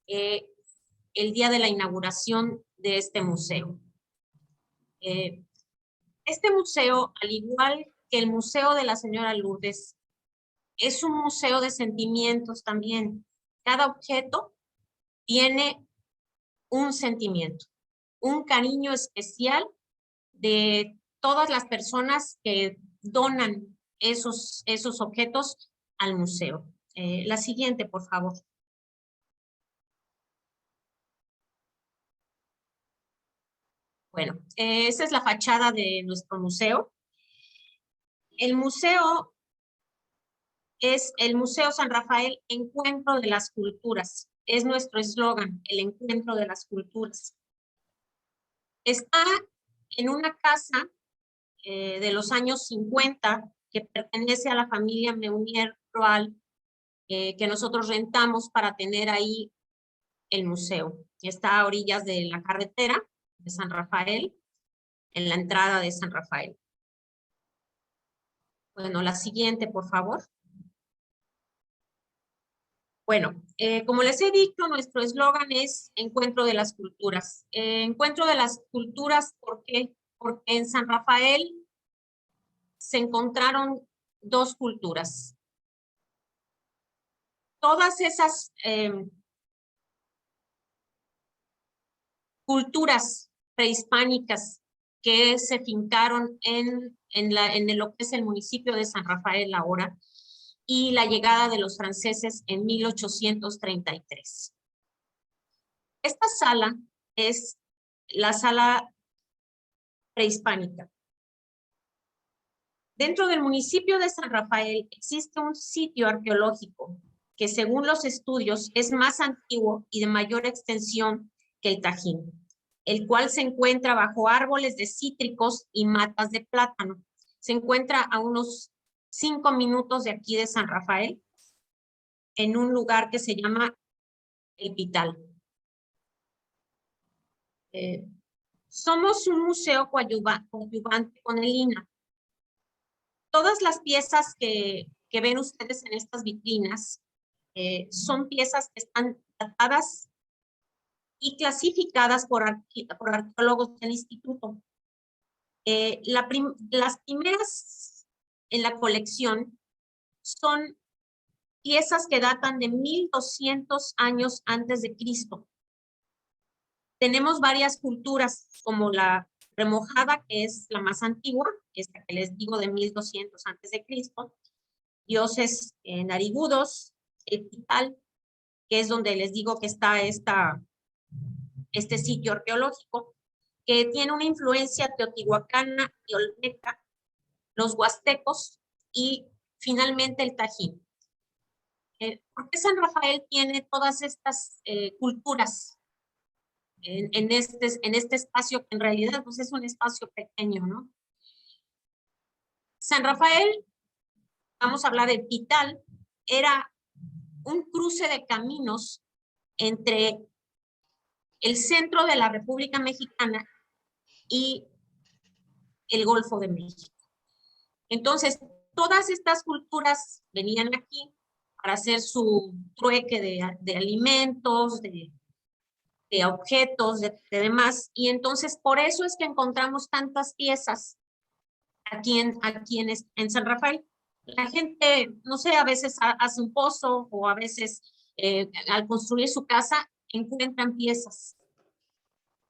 el día de la inauguración de este museo. Este museo, al igual que el Museo de la Señora Lourdes, es un museo de sentimientos también. Cada objeto tiene un sentimiento, un cariño especial de todas las personas que donan esos objetos al museo. La siguiente, por favor. Bueno, esa es la fachada de nuestro museo. El museo es el Museo San Rafael, Encuentro de las Culturas. Es nuestro eslogan, el encuentro de las culturas. Está en una casa de los años 50 que pertenece a la familia Meunier Roal, que nosotros rentamos para tener ahí el museo. Está a orillas de la carretera de San Rafael, en la entrada de San Rafael. Bueno, la siguiente, por favor. Bueno, como les he dicho, nuestro eslogan es Encuentro de las Culturas. Encuentro de las Culturas, ¿por qué? Porque en San Rafael se encontraron dos culturas. Todas esas culturas prehispánicas que se fincaron en lo que es el municipio de San Rafael ahora, y la llegada de los franceses en 1833. Esta sala es la sala prehispánica. Dentro del municipio de San Rafael existe un sitio arqueológico que, según los estudios, es más antiguo y de mayor extensión que el Tajín, el cual se encuentra bajo árboles de cítricos y matas de plátano. Se encuentra a unos 5 minutos de aquí de San Rafael. en un lugar que se llama El Pital. Somos un museo coadyuvante con el INAH. Todas las piezas que ven ustedes en estas vitrinas son piezas que están datadas y clasificadas por arqueólogos del instituto. Las primeras en la colección son piezas que datan de 1200 años antes de Cristo. Tenemos varias culturas, como la remojada, que es la más antigua, esta que les digo de 1200 antes de Cristo, dioses narigudos, el Pital, que es donde les digo que está este sitio arqueológico, que tiene una influencia teotihuacana y olmeca, los huastecos y finalmente el Tajín. ¿Por qué San Rafael tiene todas estas culturas en este espacio que en realidad pues, es un espacio pequeño, ¿no? San Rafael, vamos a hablar del Pital, era un cruce de caminos entre el centro de la República Mexicana y el Golfo de México. Entonces, todas estas culturas venían aquí para hacer su trueque de alimentos, de objetos, de demás, y entonces por eso es que encontramos tantas piezas aquí en San Rafael. La gente, no sé, a veces hace un pozo o a veces al construir su casa encuentran piezas.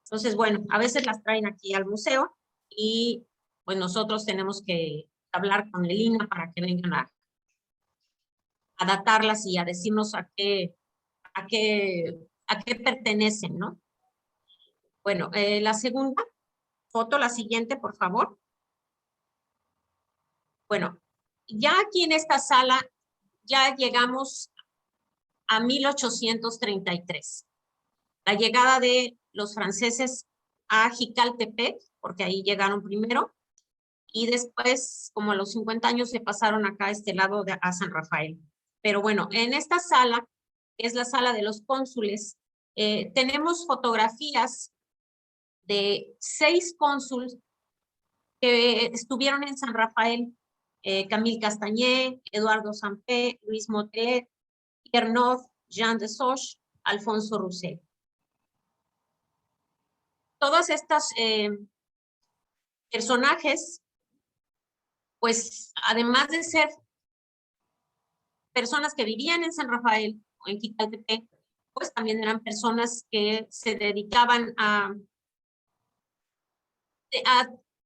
Entonces, bueno, a veces las traen aquí al museo y pues nosotros tenemos que hablar con el INAH para que vengan a datarlas y a decirnos a qué pertenecen, ¿no? Bueno, la segunda foto, la siguiente, por favor. Bueno, ya aquí en esta sala ya llegamos a 1833. La llegada de los franceses a Jicaltepec, porque ahí llegaron primero, y después, como a los 50 años, se pasaron acá a este lado a San Rafael. Pero bueno, en esta sala, que es la sala de los cónsules, tenemos fotografías de 6 cónsules que estuvieron en San Rafael: Camille Castañé, Eduardo Sampé, Luis Motet, Pierre Nord, Jean de Soch, Alfonso Roussel. Todos estos personajes, pues además de ser personas que vivían en San Rafael o en Jicaltepec, pues también eran personas que se dedicaban a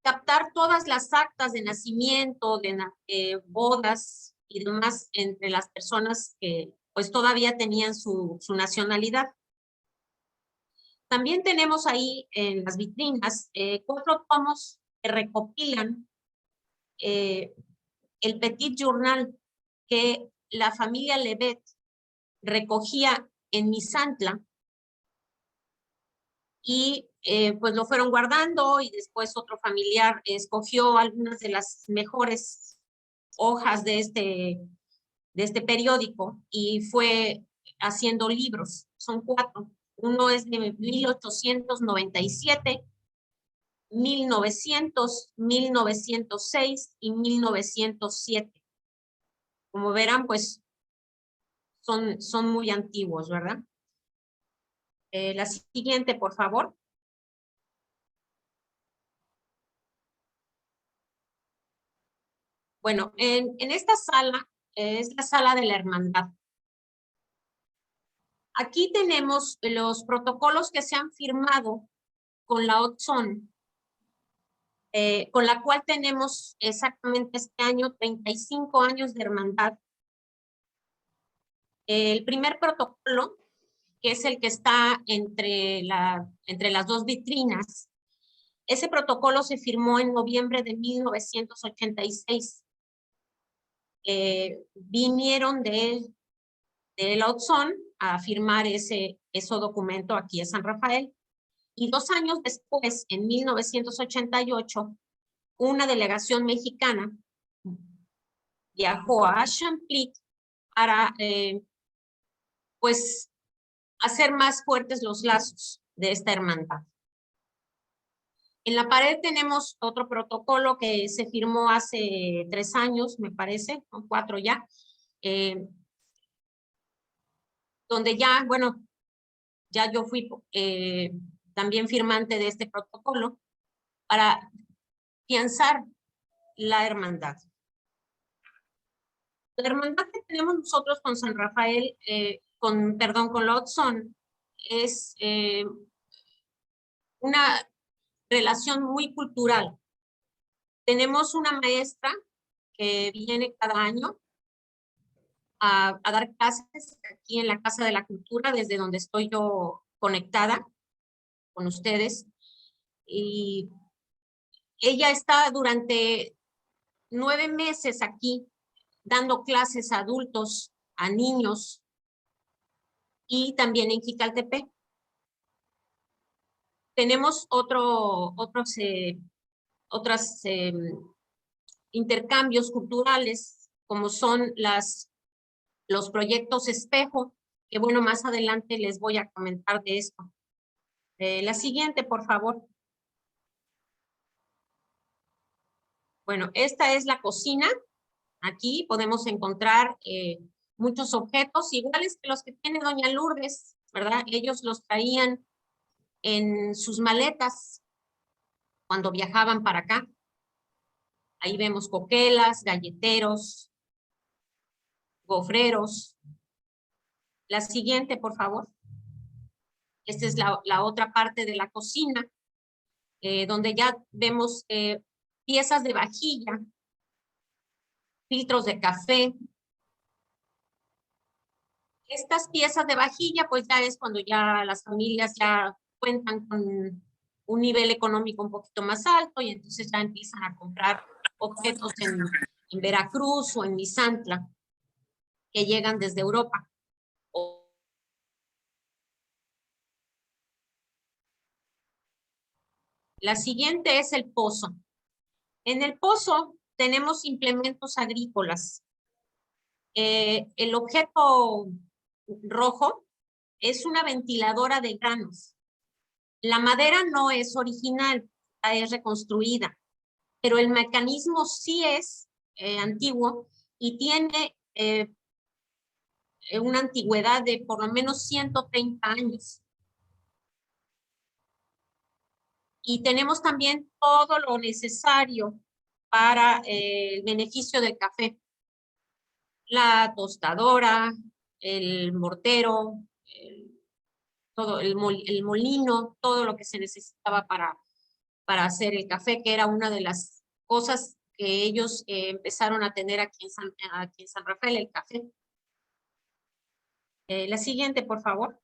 captar todas las actas de nacimiento, de bodas y demás entre las personas que pues todavía tenían su nacionalidad. También tenemos ahí en las vitrinas 4 tomos que recopilan el Petit Journal que la familia Levet recogía en Misantla y pues lo fueron guardando y después otro familiar escogió algunas de las mejores hojas de este periódico y fue haciendo libros. Son 4. Uno es de 1897, 1900, 1906 y 1907. Como verán, pues son muy antiguos, ¿verdad? La siguiente, por favor. Bueno, en esta sala es la sala de la hermandad. Aquí tenemos los protocolos que se han firmado con la Otzón, con la cual tenemos exactamente este año 35 años de hermandad. El primer protocolo, que es el que está entre las 2 vitrinas, ese protocolo se firmó en noviembre de 1986. Vinieron de la Otzón a firmar ese documento aquí en San Rafael. Y 2 años después, en 1988, una delegación mexicana viajó a Champlic para pues hacer más fuertes los lazos de esta hermandad. En la pared tenemos otro protocolo que se firmó hace 3 años, me parece, o 4 ya, donde ya, bueno, ya yo fui también firmante de este protocolo para afianzar la hermandad. La hermandad que tenemos nosotros con San Rafael, con Lotzón, es una relación muy cultural. Tenemos una maestra que viene cada año a dar clases aquí en la Casa de la Cultura, desde donde estoy yo conectada con ustedes. Y ella está durante 9 meses aquí dando clases a adultos, a niños y también en Jicaltepec. Tenemos otros intercambios culturales, como son los proyectos espejo, que bueno, más adelante les voy a comentar de esto. La siguiente, por favor. Bueno, esta es la cocina. Aquí podemos encontrar muchos objetos iguales que los que tiene doña Lourdes, ¿verdad? Ellos los traían en sus maletas cuando viajaban para acá. Ahí vemos coquelas, galleteros, gofreros. La siguiente, por favor. Esta es la otra parte de la cocina, donde ya vemos piezas de vajilla, filtros de café. Estas piezas de vajilla, pues ya es cuando ya las familias ya cuentan con un nivel económico un poquito más alto y entonces ya empiezan a comprar objetos en Veracruz o en Misantla que llegan desde Europa. La siguiente es el pozo. En el pozo tenemos implementos agrícolas. El objeto rojo es una ventiladora de granos. La madera no es original, es reconstruida, pero el mecanismo sí es antiguo y tiene una antigüedad de por lo menos 130 años. Y tenemos también todo lo necesario para el beneficio del café. La tostadora, el mortero, todo el molino, todo lo que se necesitaba para hacer el café, que era una de las cosas que ellos empezaron a tener aquí en San Rafael, el café. La siguiente, por favor.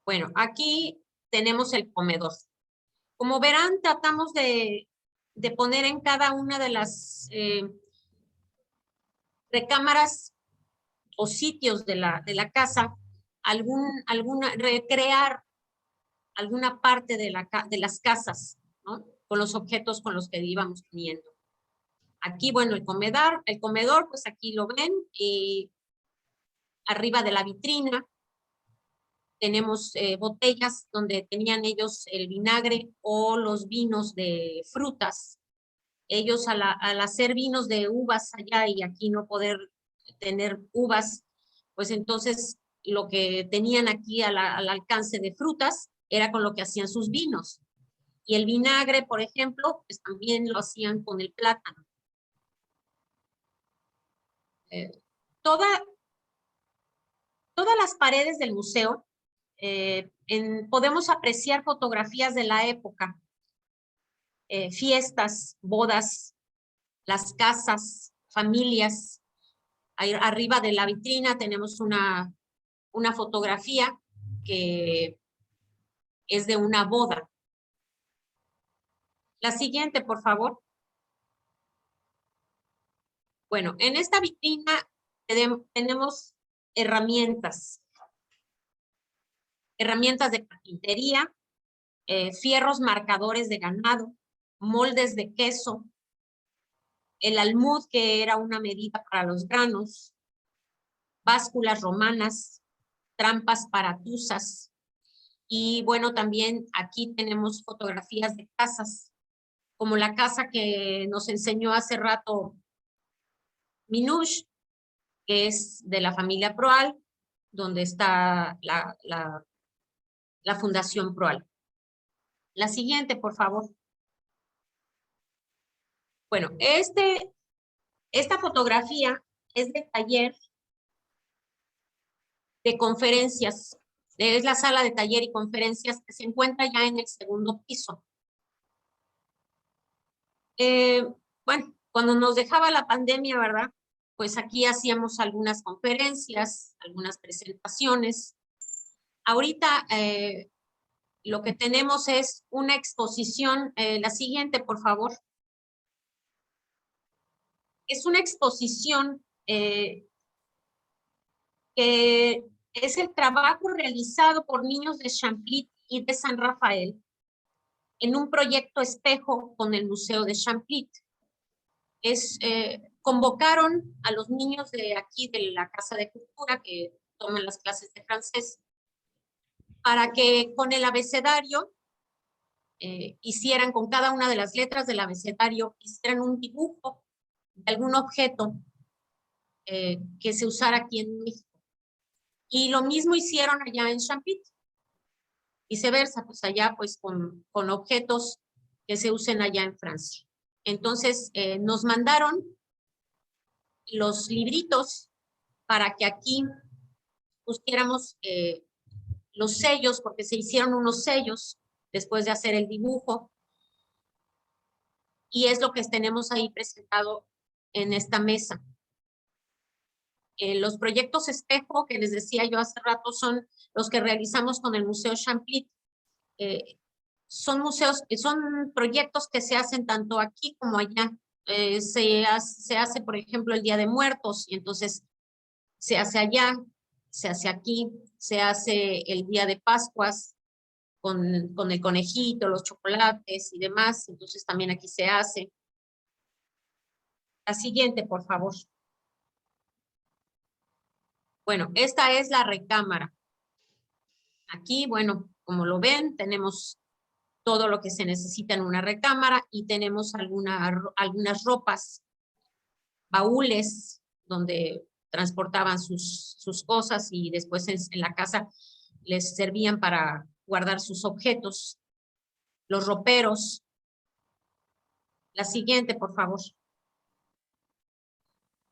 Bueno, aquí tenemos el comedor. Como verán, tratamos de poner en cada una de las recámaras o sitios de la casa recrear alguna parte de las casas, ¿no? Con los objetos con los que íbamos teniendo. Aquí, bueno, el comedor, pues aquí lo ven, y arriba de la vitrina tenemos botellas donde tenían ellos el vinagre o los vinos de frutas. Ellos al hacer vinos de uvas allá y aquí no poder tener uvas, pues entonces lo que tenían aquí al alcance de frutas era con lo que hacían sus vinos. Y el vinagre, por ejemplo, pues también lo hacían con el plátano. Todas las paredes del museo podemos apreciar fotografías de la época, fiestas, bodas, las casas, familias. Ahí arriba de la vitrina tenemos una fotografía que es de una boda. La siguiente, por favor. Bueno, en esta vitrina tenemos herramientas de carpintería, fierros marcadores de ganado, moldes de queso, el almud, que era una medida para los granos, básculas romanas, trampas para tuzas. Y bueno, también aquí tenemos fotografías de casas, como la casa que nos enseñó hace rato Minush, que es de la familia Proal, donde está la Fundación Proal. La siguiente, por favor. Bueno, esta fotografía es de taller de conferencias. Es la sala de taller y conferencias que se encuentra ya en el segundo piso. Bueno, cuando nos dejaba la pandemia, ¿verdad? Pues aquí hacíamos algunas conferencias, algunas presentaciones. Ahorita lo que tenemos es una exposición, la siguiente, por favor. Es una exposición que es el trabajo realizado por niños de Champlit y de San Rafael en un proyecto espejo con el Museo de Champlit. Convocaron a los niños de aquí, de la Casa de Cultura, que toman las clases de francés, para que con el abecedario hicieran, con cada una de las letras del abecedario, hicieran un dibujo de algún objeto que se usara aquí en México. Y lo mismo hicieron allá en Champlit. Viceversa, pues allá pues con objetos que se usen allá en Francia. Entonces nos mandaron los libritos para que aquí pusiéramos los sellos, porque se hicieron unos sellos después de hacer el dibujo. Y es lo que tenemos ahí presentado en esta mesa. Los proyectos espejo que les decía yo hace rato son los que realizamos con el Museo Champlit. Son proyectos que se hacen tanto aquí como allá. Se hace, por ejemplo, el Día de Muertos, y entonces se hace allá, se hace aquí, se hace el Día de Pascuas con el conejito, los chocolates y demás, entonces también aquí se hace. La siguiente, por favor. Bueno, esta es la recámara. Aquí, bueno, como lo ven, tenemos todo lo que se necesita en una recámara y tenemos algunas ropas, baúles, donde transportaban sus cosas y después en la casa les servían para guardar sus objetos. Los roperos. La siguiente, por favor.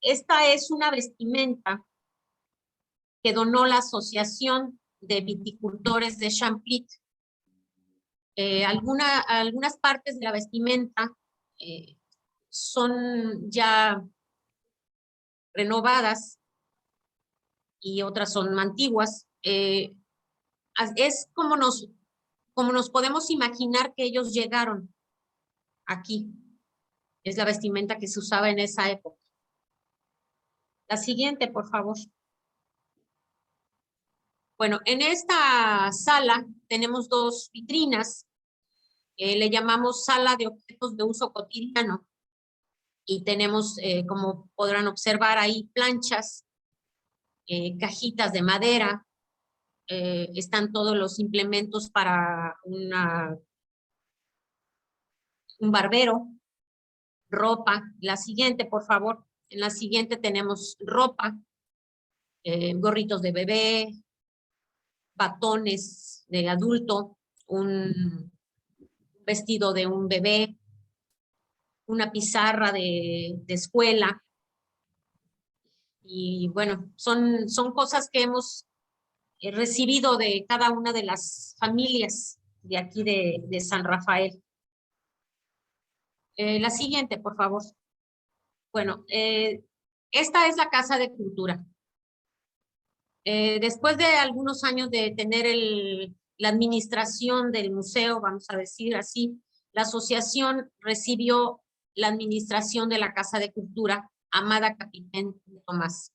Esta es una vestimenta que donó la Asociación de Viticultores de Champlit. Algunas partes de la vestimenta son ya renovadas y otras son antiguas. Es como nos podemos imaginar que ellos llegaron aquí. Es la vestimenta que se usaba en esa época. La siguiente, por favor. Bueno, en esta sala tenemos dos vitrinas. Le llamamos sala de objetos de uso cotidiano. Y tenemos, como podrán observar ahí, planchas, cajitas de madera. Están todos los implementos para un barbero, ropa. La siguiente, por favor. En la siguiente tenemos ropa, gorritos de bebé, batones de adulto, un vestido de un bebé, una pizarra de escuela. Y bueno, son cosas que hemos recibido de cada una de las familias de aquí de San Rafael. La siguiente, por favor. Bueno, esta es la Casa de Cultura. Después de algunos años de tener la administración del museo, vamos a decir así, la asociación recibió la administración de la Casa de Cultura Amada Capitán de Tomás.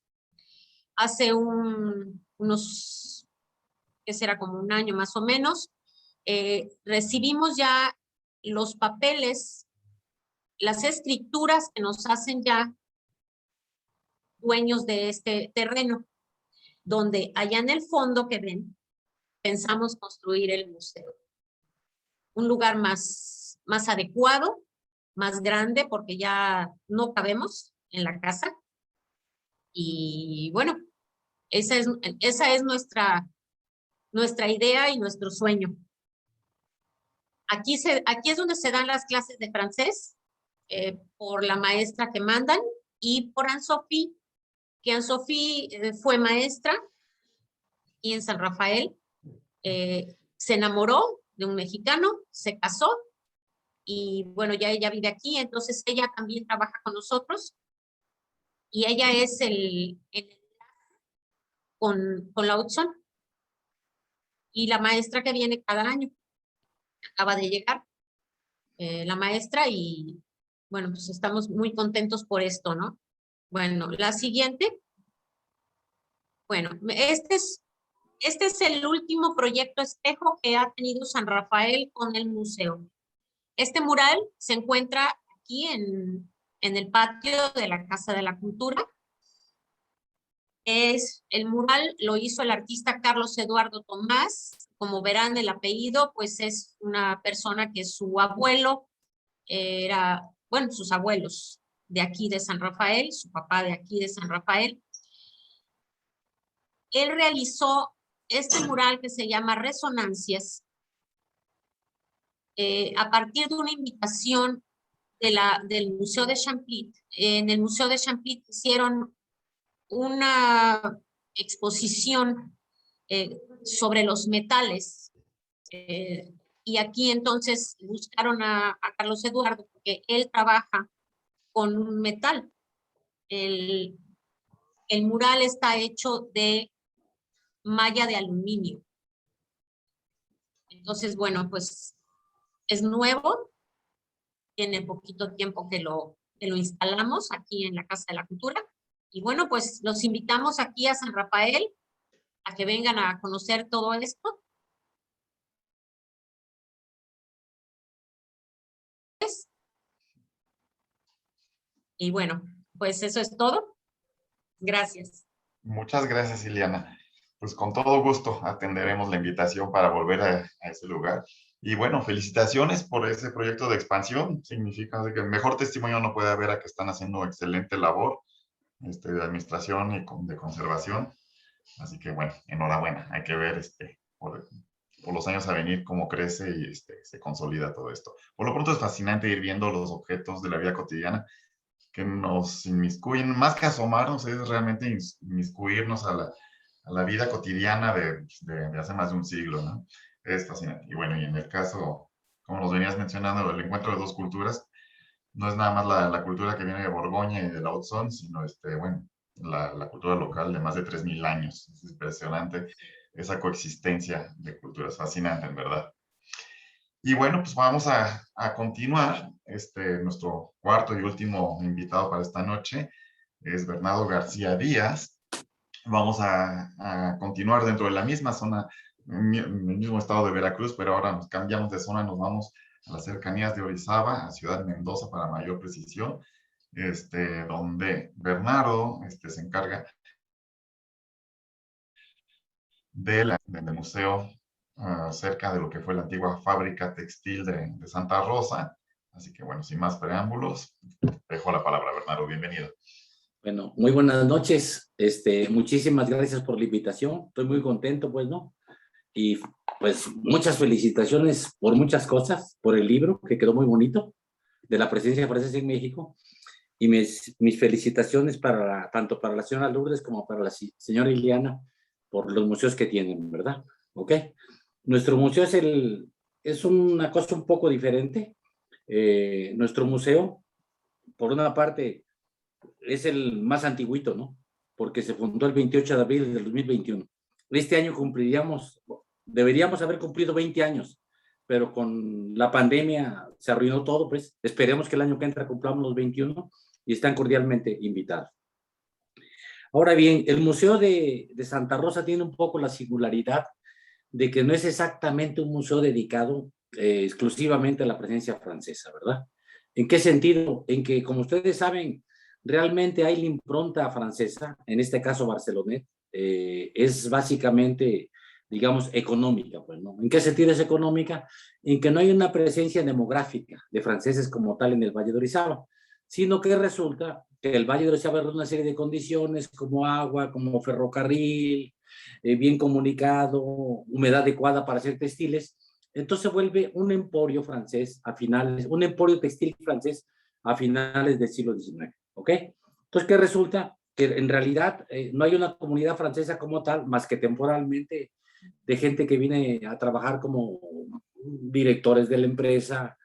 Hace unos, que será como un año más o menos, recibimos ya los papeles, las escrituras que nos hacen ya dueños de este terreno. donde allá en el fondo que ven, pensamos construir el museo. Un lugar más adecuado, más grande, porque ya no cabemos en la casa. Y bueno, esa es nuestra idea y nuestro sueño. Aquí es donde se dan las clases de francés por la maestra que mandan y por Anne-Sophie, que Anne-Sophie fue maestra y en San Rafael se enamoró de un mexicano, se casó y bueno, ya ella vive aquí, entonces ella también trabaja con nosotros y ella es con la Hudson y la maestra que viene cada año. Acaba de llegar la maestra y bueno, pues estamos muy contentos por esto, ¿no? Bueno, la siguiente. Bueno, este es el último proyecto espejo que ha tenido San Rafael con el museo. Este mural se encuentra aquí en el patio de la Casa de la Cultura. El mural lo hizo el artista Carlos Eduardo Tomás. Como verán el apellido, pues es una persona que su abuelo bueno, sus abuelos de aquí de San Rafael, su papá de aquí de San Rafael. Él realizó este mural que se llama Resonancias a partir de una invitación del Museo de Champlit. En el Museo de Champlit hicieron una exposición sobre los metales y aquí entonces buscaron a Carlos Eduardo porque él trabaja con un metal. El mural está hecho de malla de aluminio. Entonces, bueno, pues es nuevo, tiene poquito tiempo que lo instalamos aquí en la Casa de la Cultura. Y bueno, pues los invitamos aquí a San Rafael a que vengan a conocer todo esto. Y bueno, pues eso es todo. Gracias. Muchas gracias, Ileana. Pues con todo gusto atenderemos la invitación para volver a ese lugar. Y bueno, felicitaciones por ese proyecto de expansión. Significa que mejor testimonio no puede haber a que están haciendo excelente labor de administración y de conservación. Así que bueno, enhorabuena. Hay que ver por los años a venir cómo crece y se consolida todo esto. Por lo pronto es fascinante ir viendo los objetos de la vida cotidiana que nos inmiscuyen, más que asomarnos, es realmente inmiscuirnos a la vida cotidiana de hace más de un siglo, ¿no? Es fascinante. Y bueno, y en el caso, como nos venías mencionando, el encuentro de dos culturas, no es nada más la cultura que viene de Borgoña y de la Hudson, sino bueno, la cultura local de más de 3000 años. Es impresionante esa coexistencia de culturas, fascinante, en verdad. Y bueno, pues vamos a continuar. Nuestro cuarto y último invitado para esta noche es Bernardo García Díaz. Vamos a continuar dentro de la misma zona, en el mismo estado de Veracruz, pero ahora nos cambiamos de zona, nos vamos a las cercanías de Orizaba, a Ciudad Mendoza para mayor precisión, donde Bernardo se encarga del museo cerca de lo que fue la antigua fábrica textil de Santa Rosa. Así que bueno, sin más preámbulos, dejo la palabra a Bernardo. Bienvenido. Bueno, muy buenas noches. Muchísimas gracias por la invitación. Estoy muy contento, pues, ¿no? Y pues muchas felicitaciones por muchas cosas, por el libro, que quedó muy bonito, de la presencia francesa en México. Y mis felicitaciones tanto para la señora Lourdes como para la señora Ileana por los museos que tienen, ¿verdad? ¿Ok? Nuestro museo es una cosa un poco diferente. Nuestro museo, por una parte, es el más antiguito, ¿no? Porque se fundó el 28 de abril del 2021. Este año deberíamos haber cumplido 20 años, pero con la pandemia se arruinó todo, pues esperemos que el año que entra cumplamos los 21 y están cordialmente invitados. Ahora bien, el Museo de Santa Rosa tiene un poco la singularidad de que no es exactamente un museo dedicado exclusivamente a la presencia francesa, ¿verdad? ¿En qué sentido? En que, como ustedes saben, realmente hay la impronta francesa, en este caso Barcelonet, es básicamente, digamos, económica, pues, ¿no? ¿En qué sentido es económica? En que no hay una presencia demográfica de franceses como tal en el Valle de Orizaba, sino que resulta que el Valle de Orizaba reúne una serie de condiciones como agua, como ferrocarril, bien comunicado, humedad adecuada para hacer textiles. Entonces se vuelve un emporio francés a finales, un emporio textil francés a finales del siglo XIX, ¿ok? Entonces, ¿qué resulta? Que en realidad no hay una comunidad francesa como tal, más que temporalmente, de gente que viene a trabajar como directores de la empresa,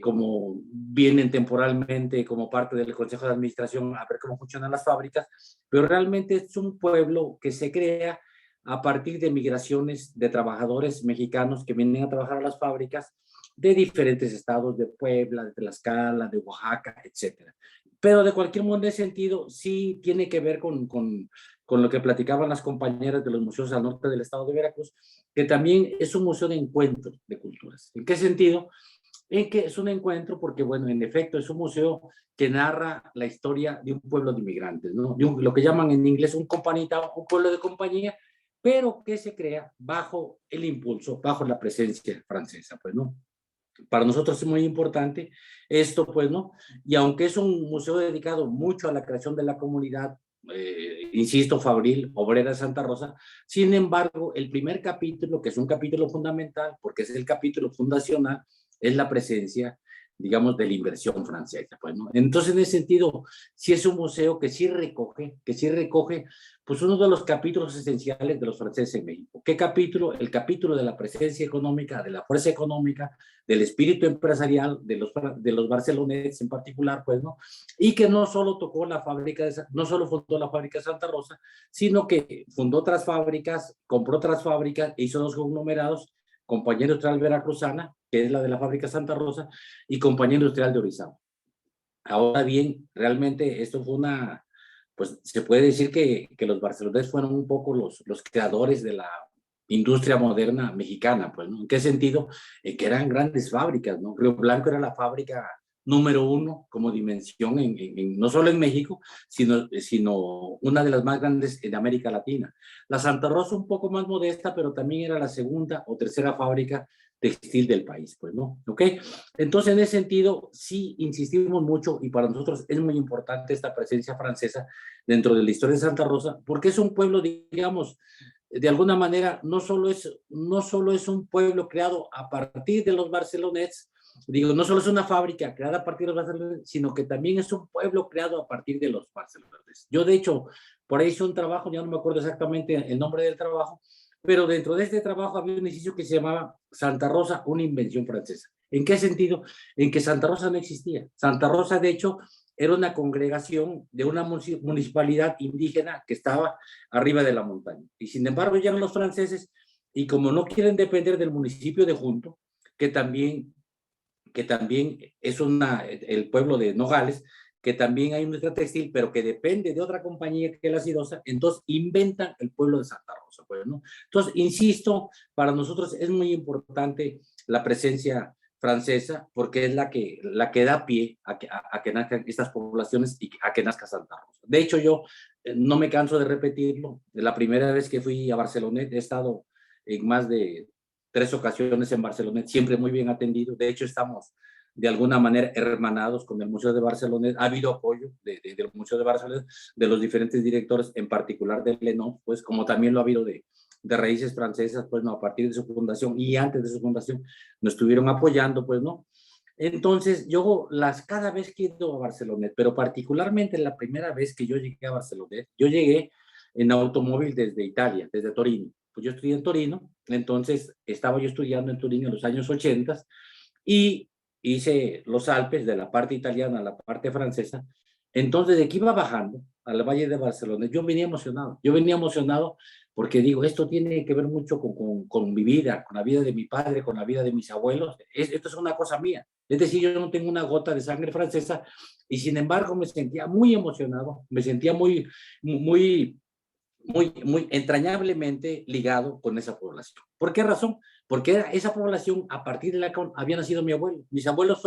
como vienen temporalmente como parte del Consejo de Administración a ver cómo funcionan las fábricas, pero realmente es un pueblo que se crea a partir de migraciones de trabajadores mexicanos que vienen a trabajar a las fábricas de diferentes estados, de Puebla, de Tlaxcala, de Oaxaca, etcétera. Pero de cualquier modo, en ese sentido, sí tiene que ver con lo que platicaban las compañeras de los museos al norte del estado de Veracruz, que también es un museo de encuentro de culturas. ¿En qué sentido? En que es un encuentro porque, bueno, en efecto, es un museo que narra la historia de un pueblo de inmigrantes, ¿no? Lo que llaman en inglés un company town, un pueblo de compañía, pero que se crea bajo el impulso, bajo la presencia francesa, pues, ¿no? Para nosotros es muy importante esto, pues, ¿no? Y aunque es un museo dedicado mucho a la creación de la comunidad, insisto, fabril, obrera de Santa Rosa, sin embargo, el primer capítulo, que es un capítulo fundamental, porque es el capítulo fundacional, es la presencia, digamos, de la inversión francesa, pues, ¿no? Entonces, en ese sentido, sí es un museo que sí recoge, pues, uno de los capítulos esenciales de los franceses en México. ¿Qué capítulo? El capítulo de la presencia económica, de la fuerza económica, del espíritu empresarial de los barceloneses en particular, pues, ¿no? Y que no solo tocó la fábrica, no solo fundó la fábrica de Santa Rosa, sino que fundó otras fábricas, compró otras fábricas, hizo dos conglomerados, Compañía Industrial Veracruzana, que es la de la fábrica Santa Rosa, y Compañía Industrial de Orizaba. Ahora bien, realmente esto fue pues se puede decir que los barceloneses fueron un poco los creadores de la industria moderna mexicana, pues, ¿no? ¿En qué sentido? Que eran grandes fábricas, ¿no? Río Blanco era la fábrica número 1 como dimensión, no solo en México, sino una de las más grandes en América Latina. La Santa Rosa un poco más modesta, pero también era la segunda o tercera fábrica textil del país, pues, ¿no? ¿Ok? Entonces, en ese sentido, sí insistimos mucho y para nosotros es muy importante esta presencia francesa dentro de la historia de Santa Rosa, porque es un pueblo, digamos, de alguna manera, no solo es un pueblo creado a partir de los barceloneses, digo, no solo es una fábrica creada a partir de los barceloneses, sino que también es un pueblo creado a partir de los barceloneses. Yo, de hecho, por ahí hice un trabajo, ya no me acuerdo exactamente el nombre del trabajo, pero dentro de este trabajo había un edificio que se llamaba Santa Rosa, una invención francesa. ¿En qué sentido? En que Santa Rosa no existía. Santa Rosa, de hecho, era una congregación de una municipalidad indígena que estaba arriba de la montaña. Y sin embargo, llegan los franceses y como no quieren depender del municipio de Junto, que también es el pueblo de Nogales, que también hay una industria textil, pero que depende de otra compañía que es la Sidosa, entonces inventan el pueblo de Santa Rosa, pues, ¿no? Entonces, insisto, para nosotros es muy importante la presencia francesa, porque es la que da pie a que nazcan estas poblaciones y a que nazca Santa Rosa. De hecho, yo no me canso de repetirlo. La primera vez que fui a Barcelona, he estado en más de 3 ocasiones en Barcelona, siempre muy bien atendido. De hecho, estamos de alguna manera hermanados con el Museo de Barcelona. Ha habido apoyo del Museo de Barcelona, de los diferentes directores, en particular de Lenón, pues como también lo ha habido de raíces francesas, pues no, a partir de su fundación y antes de su fundación nos estuvieron apoyando, pues no. Entonces, yo cada vez que he ido a Barcelona, pero particularmente la primera vez que yo llegué a Barcelona, yo llegué en automóvil desde Italia, desde Torino. Pues yo estudié en Torino, entonces estaba yo estudiando en Torino en los años 80 y hice los Alpes de la parte italiana a la parte francesa. Entonces, de que iba bajando al Valle de Barcelona, yo venía emocionado porque digo, esto tiene que ver mucho con mi vida, con la vida de mi padre, con la vida de mis abuelos. Esto es una cosa mía. Es decir, yo no tengo una gota de sangre francesa y sin embargo me sentía muy emocionado, me sentía muy entrañablemente ligado con esa población. ¿Por qué razón? Porque esa población, a partir de la que había nacido mi abuelo. Mis abuelos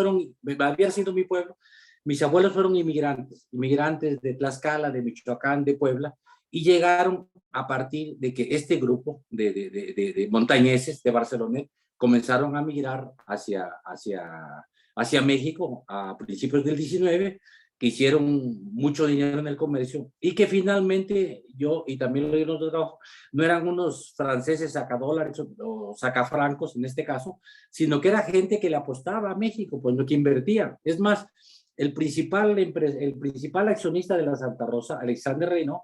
había sido mi pueblo, mis abuelos fueron inmigrantes de Tlaxcala, de Michoacán, de Puebla, y llegaron a partir de que este grupo de montañeses de Barcelona comenzaron a migrar hacia México a principios del 19, que hicieron mucho dinero en el comercio y que finalmente yo, y también lo digo en otro trabajo, no eran unos franceses sacadólares o sacafrancos en este caso, sino que era gente que le apostaba a México, pues no que invertía. Es más, el principal accionista de la Santa Rosa, Alexander Reynaud,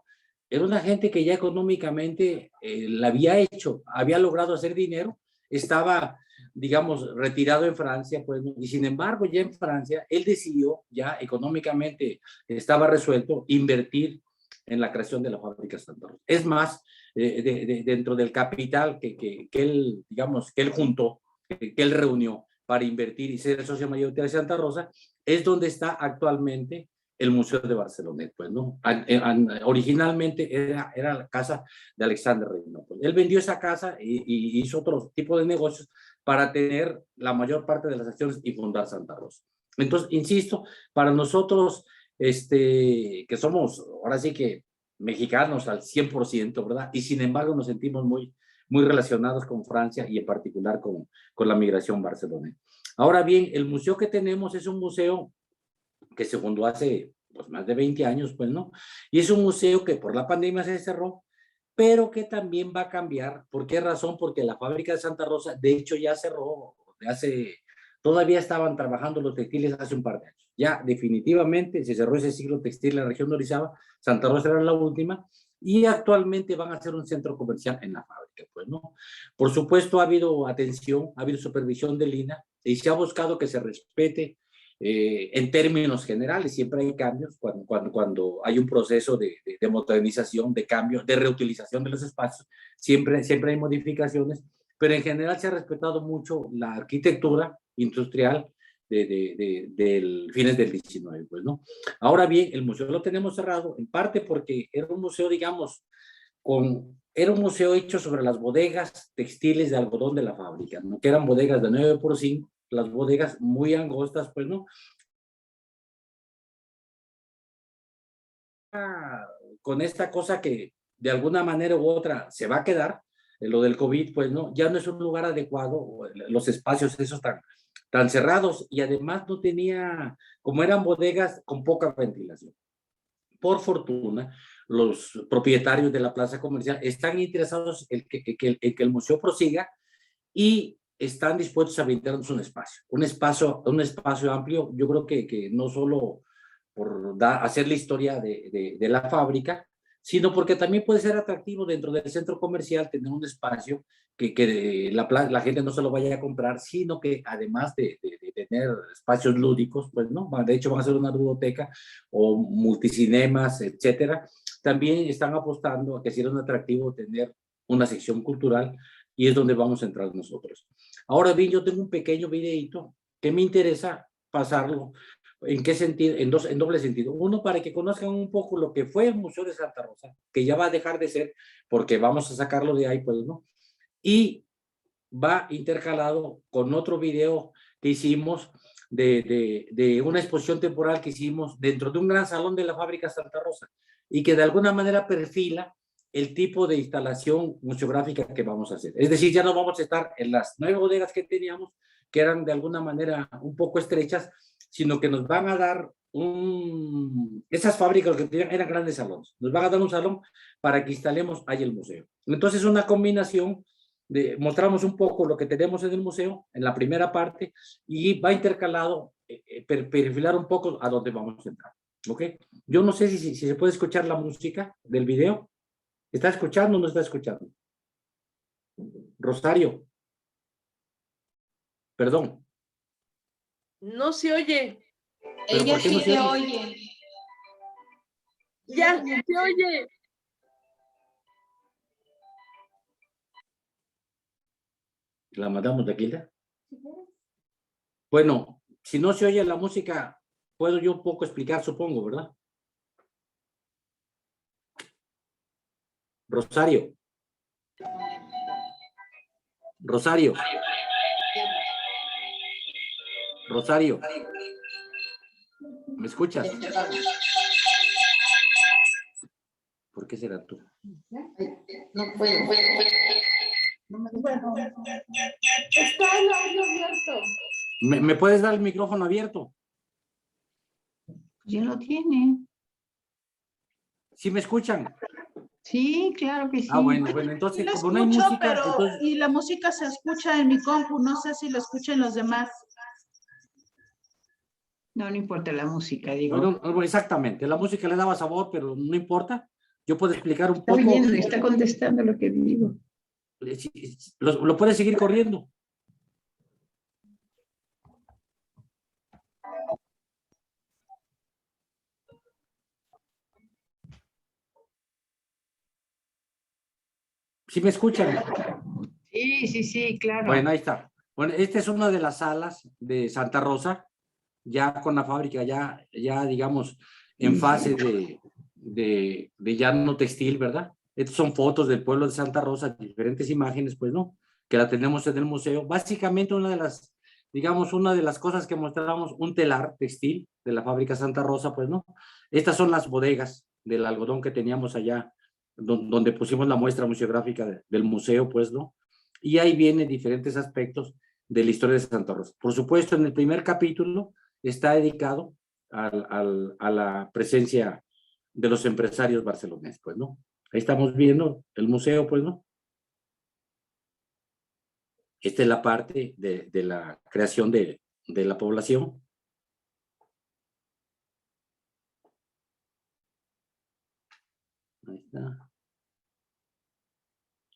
era una gente que ya económicamente la había hecho, había logrado hacer dinero, estaba, digamos, retirado en Francia, pues, y sin embargo, ya en Francia, él decidió, ya económicamente estaba resuelto, invertir en la creación de la fábrica Santa Rosa. Es más, dentro del capital que él, digamos, que él juntó, que él reunió para invertir y ser el socio mayoritario de Santa Rosa, es donde está actualmente el Museo de Barcelona, pues, ¿no? Originalmente era la casa de Alexander Reynaud. Pues. Él vendió esa casa y hizo otro tipo de negocios para tener la mayor parte de las acciones y fundar Santa Rosa. Entonces, insisto, para nosotros, que somos, ahora sí que mexicanos al 100%, ¿verdad? Y sin embargo nos sentimos muy, muy relacionados con Francia y en particular con la migración barcelonesa. Ahora bien, el museo que tenemos es un museo que se fundó hace pues, más de 20 años, pues, ¿no? Y es un museo que por la pandemia se cerró, pero que también va a cambiar. ¿Por qué razón? Porque la fábrica de Santa Rosa, de hecho, ya cerró, todavía estaban trabajando los textiles hace un par de años. Ya definitivamente se cerró ese ciclo textil en la región de Orizaba, Santa Rosa era la última, y actualmente van a hacer un centro comercial en la fábrica, pues, ¿no? Por supuesto, ha habido atención, ha habido supervisión del INAH, y se ha buscado que se respete en términos generales. Siempre hay cambios cuando hay un proceso de modernización, de cambio, de reutilización de los espacios, siempre hay modificaciones, pero en general se ha respetado mucho la arquitectura industrial del fines del 19, pues, ¿no? Ahora bien, el museo lo tenemos cerrado, en parte porque era un museo, digamos, era un museo hecho sobre las bodegas textiles de algodón de la fábrica, ¿no? Que eran bodegas de 9x5, las bodegas muy angostas, pues, ¿no? Con esta cosa que de alguna manera u otra se va a quedar, lo del COVID, pues, ¿no? Ya no es un lugar adecuado, los espacios esos tan cerrados, y además no tenía, como eran bodegas con poca ventilación. Por fortuna, los propietarios de la plaza comercial están interesados en que el museo prosiga y están dispuestos a brindarnos un espacio amplio. Yo creo que no solo por hacer la historia de la fábrica, sino porque también puede ser atractivo dentro del centro comercial tener un espacio que la gente no se lo vaya a comprar, sino que además de tener espacios lúdicos, pues, ¿no? De hecho, van a ser una ludoteca o multicinemas, etcétera. También están apostando a que sea un atractivo tener una sección cultural, y es donde vamos a entrar nosotros. Ahora bien, yo tengo un pequeño videito que me interesa pasarlo. ¿En qué sentido? En doble sentido. Uno, para que conozcan un poco lo que fue el Museo de Santa Rosa, que ya va a dejar de ser, porque vamos a sacarlo de ahí, pues, ¿no? Y va intercalado con otro video que hicimos de una exposición temporal que hicimos dentro de un gran salón de la fábrica Santa Rosa, y que de alguna manera perfila el tipo de instalación museográfica que vamos a hacer. Es decir, ya no vamos a estar en las 9 bodegas que teníamos, que eran de alguna manera un poco estrechas, sino que nos van a dar esas fábricas que tenían eran grandes salones, nos van a dar un salón para que instalemos ahí el museo. Entonces, una combinación mostramos un poco lo que tenemos en el museo en la primera parte, y va intercalado, perfilar un poco a dónde vamos a entrar. ¿Ok? Yo no sé si se puede escuchar la música del video. ¿Está escuchando o no está escuchando? Rosario. Perdón. No se oye. Ella ¿por qué sí no se se oye? oye. Ya, se oye. ¿La mandamos de aquí? Bueno, si no se oye la música, puedo yo un poco explicar, supongo, ¿verdad? Rosario. Rosario. Rosario. ¿Me escuchas? ¿Por qué qué será tú? No puedo. No me deja. Está el audio abierto. ¿Me puedes dar el micrófono abierto? ¿Quién lo tiene? ¿Sí me escuchan? Sí, claro que sí. Ah, bueno, Sí entonces lo como no hay escucho, música, pero entonces... y la música se escucha en mi compu, no sé si lo escuchan los demás. No, no importa la música, digo. Bueno, exactamente, la música le daba sabor, pero no importa. Yo puedo explicar un Está poco. oyendo, está contestando lo que digo. Lo puedes seguir corriendo. ¿Sí me escuchan? Sí, claro. Bueno, ahí está. Bueno, esta es una de las salas de Santa Rosa, ya con la fábrica, ya digamos, en fase de ya no textil, ¿verdad? Estas son fotos del pueblo de Santa Rosa, diferentes imágenes, pues, ¿no? Que la tenemos en el museo. Básicamente una de las cosas que mostramos, un telar textil de la fábrica Santa Rosa, pues, ¿no? Estas son las bodegas del algodón que teníamos allá, donde pusimos la muestra museográfica del museo, pues, ¿no? Y ahí vienen diferentes aspectos de la historia de Santa Rosa. Por supuesto, en el primer capítulo está dedicado a la presencia de los empresarios barceloneses, pues, ¿no? Ahí estamos viendo el museo, pues, ¿no? Esta es la parte de la creación de la población. Ahí está.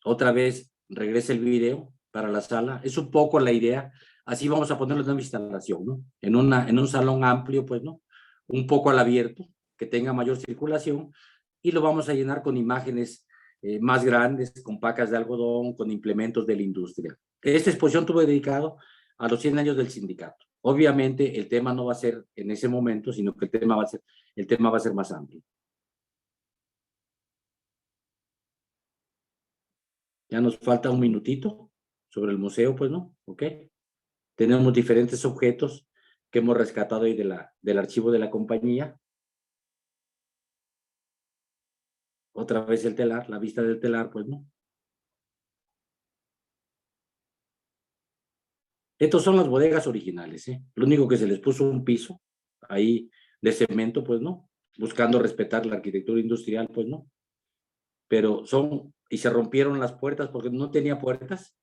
Otra vez regresa el video para la sala. Es un poco la idea. Así vamos a ponerlo en una instalación, ¿no? En un salón amplio, pues, ¿no? Un poco al abierto, que tenga mayor circulación, y lo vamos a llenar con imágenes más grandes, con pacas de algodón, con implementos de la industria. Esta exposición tuvo dedicado a los 100 años del sindicato. Obviamente el tema no va a ser en ese momento, sino que el tema va a ser más amplio. Ya nos falta un minutito sobre el museo, pues, ¿no? ¿Ok? Tenemos diferentes objetos que hemos rescatado ahí del archivo de la compañía. Otra vez el telar, la vista del telar, pues, ¿no? Estos son las bodegas originales, ¿eh? Lo único que se les puso un piso ahí de cemento, pues, ¿no? Buscando respetar la arquitectura industrial, pues, ¿no? Pero y se rompieron las puertas porque no tenía puertas,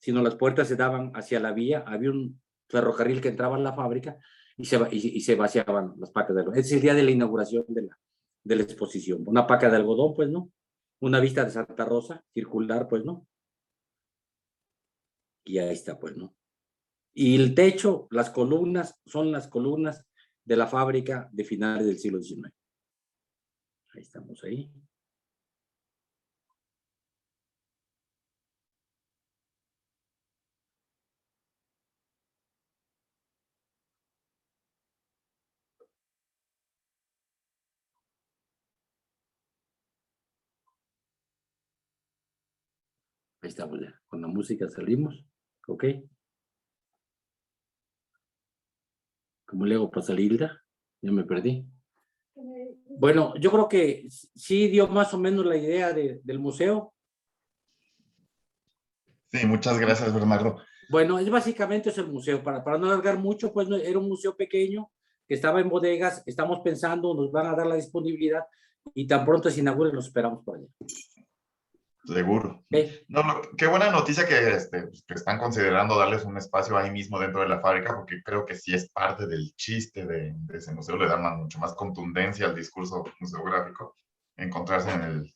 sino las puertas se daban hacia la vía, había un ferrocarril que entraba en la fábrica y se vaciaban las pacas de algodón. Ese es el día de la inauguración de la exposición. Una paca de algodón, pues, ¿no? Una vista de Santa Rosa, circular, pues, ¿no? Y ahí está, pues, ¿no? Y el techo, las columnas, son las columnas de la fábrica de finales del siglo XIX. Ahí estamos, ahí. Ahí estamos ya, con la música salimos, ¿ok? ¿Cómo le hago para salir? Ya me perdí. Bueno, yo creo que sí dio más o menos la idea del museo. Sí, muchas gracias, Bernardo. Bueno, básicamente es el museo, para no alargar mucho, pues era un museo pequeño que estaba en bodegas, estamos pensando, nos van a dar la disponibilidad y tan pronto se inaugure, nos esperamos por allá. Seguro. ¿Okay? No, qué buena noticia que están considerando darles un espacio ahí mismo dentro de la fábrica, porque creo que sí es parte del chiste de ese museo, le da mucho más contundencia al discurso museográfico, encontrarse en el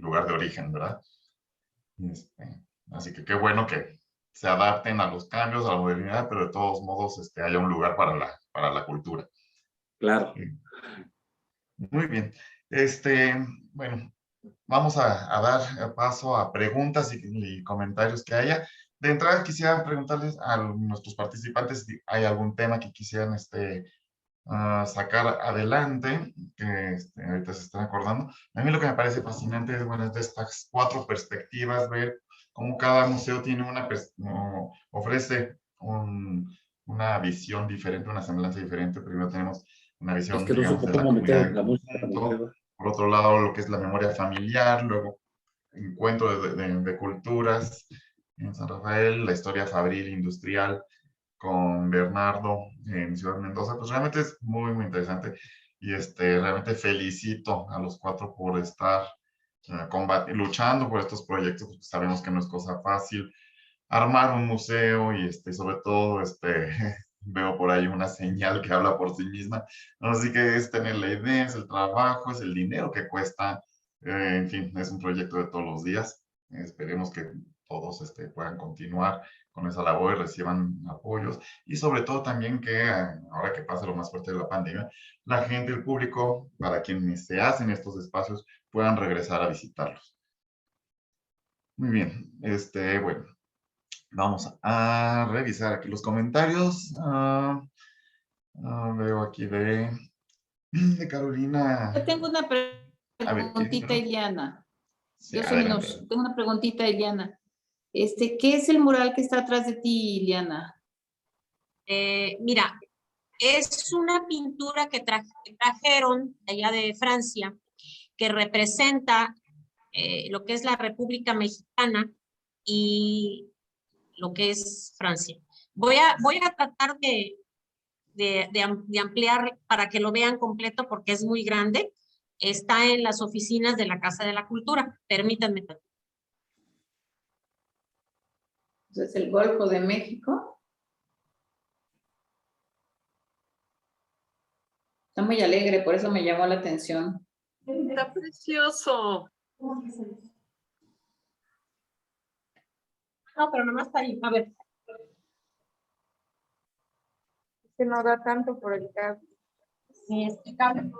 lugar de origen, ¿verdad? Así que qué bueno que se adapten a los cambios, a la modernidad, pero de todos modos haya un lugar para la cultura. Claro. Muy bien. Bueno, vamos a dar paso a preguntas y comentarios que haya. De entrada quisiera preguntarles a nuestros participantes si hay algún tema que quisieran sacar adelante, que ahorita se están acordando. A mí lo que me parece fascinante es, bueno, de estas 4 perspectivas, ver cómo cada museo tiene ofrece una visión diferente, una semblanza diferente. Primero tenemos una visión, Es que no digamos, supo de la cómo comunidad meter en la música. conjunto, Por otro lado, lo que es la memoria familiar, luego encuentro de culturas en San Rafael, la historia fabril industrial con Bernardo en Ciudad Mendoza, pues realmente es muy, muy interesante. Y realmente felicito a los 4 por estar luchando por estos proyectos, porque sabemos que no es cosa fácil armar un museo y sobre todo veo por ahí una señal que habla por sí misma. Así que es tener la idea, es el trabajo, es el dinero que cuesta. En fin, es un proyecto de todos los días. Esperemos que todos puedan continuar con esa labor y reciban apoyos. Y sobre todo también que ahora que pasa lo más fuerte de la pandemia, la gente, el público, para quienes se hacen estos espacios, puedan regresar a visitarlos. Muy bien, bueno. Vamos a revisar aquí los comentarios. Veo aquí de Carolina. Yo tengo una A ver, preguntita, Iliana. Sí, Yo soy adelante. tengo una preguntita, Iliana. ¿Qué es el mural que está atrás de ti, Iliana? Mira, es una pintura que trajeron de allá de Francia, que representa lo que es la República Mexicana y lo que es Francia. Voy a tratar de ampliar para que lo vean completo porque es muy grande. Está en las oficinas de la Casa de la Cultura. Permítanme. Es el Golfo de México. Está muy alegre, por eso me llamó la atención. Está precioso. No, pero nomás está ahí. A ver. Que no da tanto por el cable. Sí, este cable.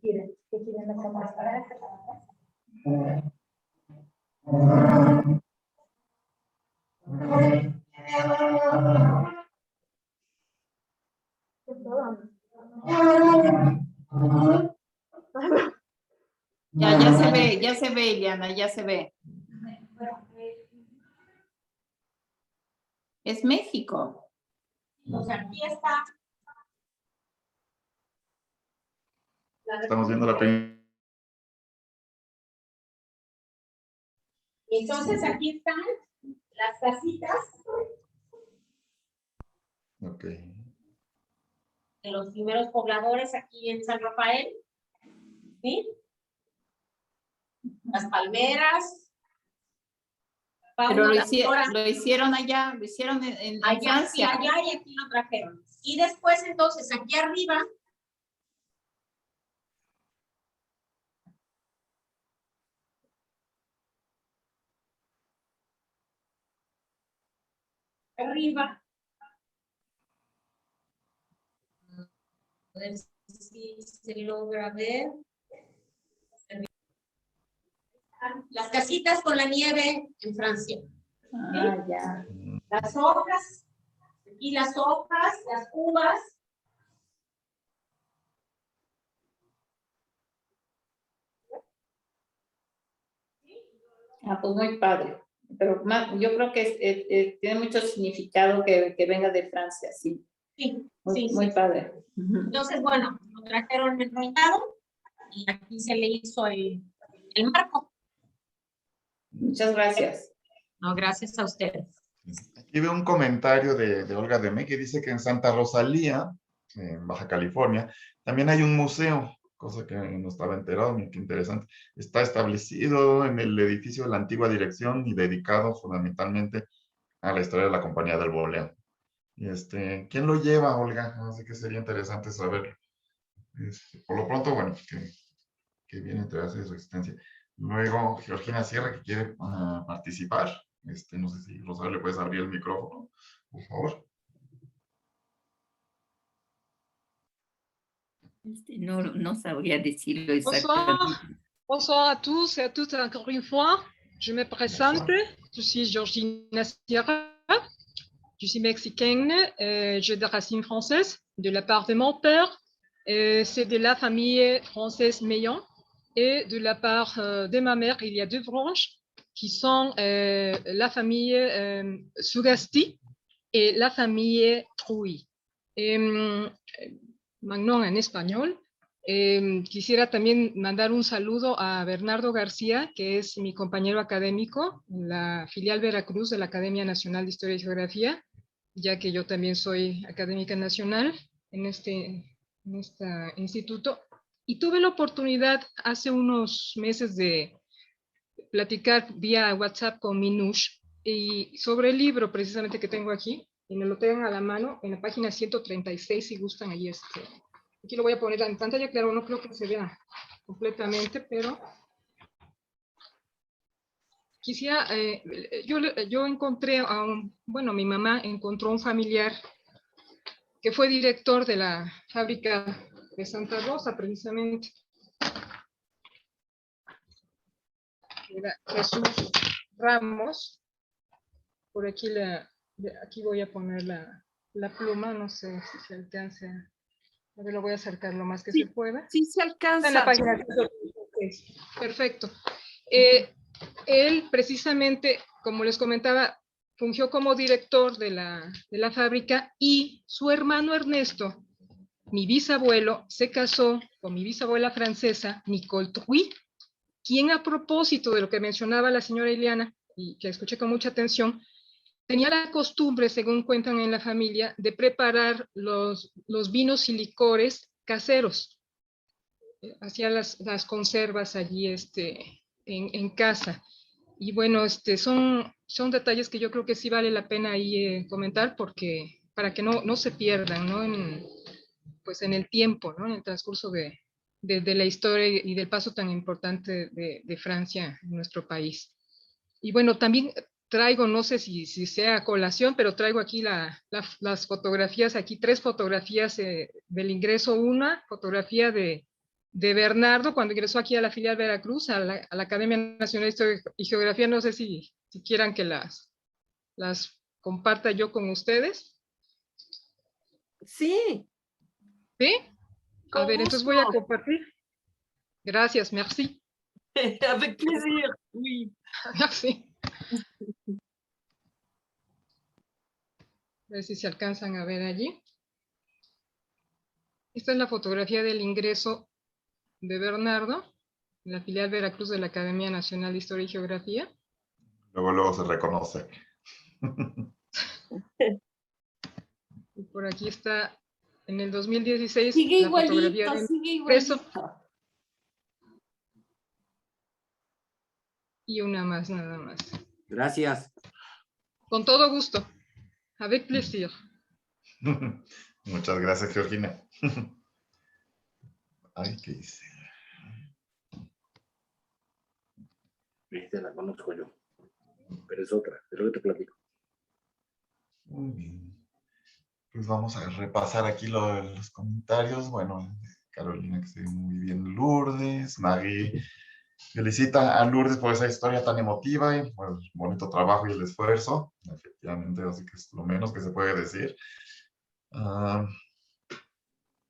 ¿Quieren la cámara? Ya se ve, Iliana, ya se ve. Es México. O sea, aquí está. Estamos viendo la película. Entonces aquí están las casitas. Ok. De los primeros pobladores aquí en San Rafael. ¿Sí? Las palmeras. Pero lo hicieron allá, lo hicieron en allá, sí, Francia. allá y aquí lo trajeron. Y después entonces aquí arriba. Arriba. A ver si se logra ver. Las casitas con la nieve en Francia. Ah, ya. Las hojas, aquí las hojas, las uvas. Ah, pues muy padre. Pero yo creo que tiene mucho significado que venga de Francia, sí. Sí, Muy, sí, muy sí. padre. Entonces, bueno, lo trajeron enrollado y aquí se le hizo el marco. Muchas gracias. No, gracias a ustedes. Aquí veo un comentario de Olga Demé que dice que en Santa Rosalía, en Baja California, también hay un museo, cosa que no estaba enterado, mira qué interesante. Está establecido en el edificio de la antigua dirección y dedicado fundamentalmente a la historia de la Compañía del Boleo. Y ¿quién lo lleva, Olga? Así que sería interesante saberlo. Por lo pronto, bueno, que viene a enterarse de su existencia. Luego, Georgina Sierra, que quiere participar. No sé si Rosario le puedes abrir el micrófono, por favor. No sabría decirlo exactamente. Bonsoir à tous et à toutes encore une fois. Je me présente. Je suis Georgina Sierra. Je suis mexicaine. J'ai des racines françaises de la part de mon père. C'est de la famille française Meillon. Et de la part de ma mère, il y a 2 branches qui sont la famille Sugasti et la famille Trouy. Et maintenant en espagnol, Quisiera también mandar un saludo a Bernardo García, que es mi compañero académico en la filial Veracruz de la Academia Nacional de Historia y Geografía, ya que yo también soy académica nacional en este instituto. Y tuve la oportunidad hace unos meses de platicar vía WhatsApp con Minush y sobre el libro precisamente que tengo aquí, y me lo tengan a la mano en la página 136 si gustan ahí. Aquí lo voy a poner en pantalla, claro, no creo que se vea completamente, pero quisiera, yo encontré a bueno, mi mamá encontró un familiar que fue director de la fábrica de Santa Rosa, precisamente. Era Jesús Ramos. Por aquí, aquí voy a poner la pluma, no sé si se alcance. A ver, lo voy a acercar lo más que se pueda. Sí se alcanza. Está en la página. Perfecto. Él precisamente, como les comentaba, fungió como director de la fábrica y su hermano Ernesto, mi bisabuelo, se casó con mi bisabuela francesa, Nicole Truy, quien a propósito de lo que mencionaba la señora Ileana, y que escuché con mucha atención, tenía la costumbre, según cuentan en la familia, de preparar los vinos y licores caseros. Hacía las conservas allí en casa. Y bueno, son detalles que yo creo que sí vale la pena ahí comentar, porque para que no se pierdan, ¿no? Pues en el tiempo, ¿no? En el transcurso de la historia y del paso tan importante de Francia en nuestro país. Y bueno, también traigo, no sé si sea colación, pero traigo aquí las fotografías, aquí 3 fotografías del ingreso. Una fotografía de Bernardo cuando ingresó aquí a la filial Veracruz, a la Academia Nacional de Historia y Geografía. No sé si quieran que las comparta yo con ustedes. Sí. ¿Sí? A Con ver, entonces voy a compartir. Gracias, merci. Avec plaisir, oui. Merci. A ver si se alcanzan a ver allí. Esta es la fotografía del ingreso de Bernardo, en la filial Veracruz de la Academia Nacional de Historia y Geografía. Luego se reconoce. Y por aquí está, en el 2016, Sigue la fotografía igualito, del sigue ingreso. igualito. Y una más, nada más. Gracias. Con todo gusto. Avec plaisir. Muchas gracias, Georgina. Ay, ¿qué hice? Esta la conozco yo, pero es otra, pero yo te platico. Muy bien. Pues vamos a repasar aquí los comentarios. Bueno, Carolina, que se ve muy bien. Lourdes, Maggie felicita a Lourdes por esa historia tan emotiva y por el bonito trabajo y el esfuerzo. Efectivamente, así que es lo menos que se puede decir.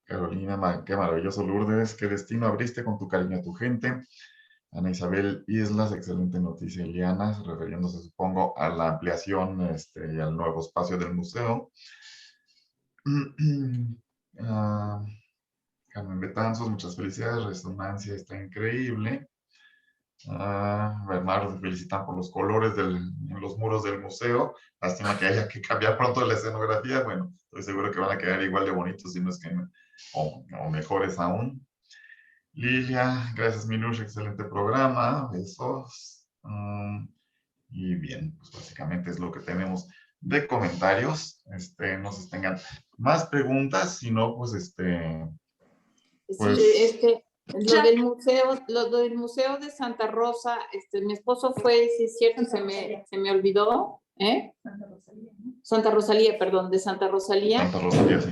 Carolina, qué maravilloso, Lourdes. Qué destino abriste con tu cariño a tu gente. Ana Isabel Islas, excelente noticia, Eliana, refiriéndose, supongo, a la ampliación y al nuevo espacio del museo. Carmen Betanzos, muchas felicidades, Resonancia está increíble. Bernardo, se felicitan por los colores en los muros del museo. Lástima que haya que cambiar pronto la escenografía. Bueno, estoy seguro que van a quedar igual de bonitos, si no es que o mejores aún. Lilia, gracias Minush, excelente programa, besos. Y bien, pues básicamente es lo que tenemos de comentarios. No sé si tengan más preguntas, si no, pues pues... Sí, lo del museo de Santa Rosa, mi esposo fue, sí es cierto, se me olvidó, Santa Rosalía, perdón, de Santa Rosalía. Santa Rosalía, sí.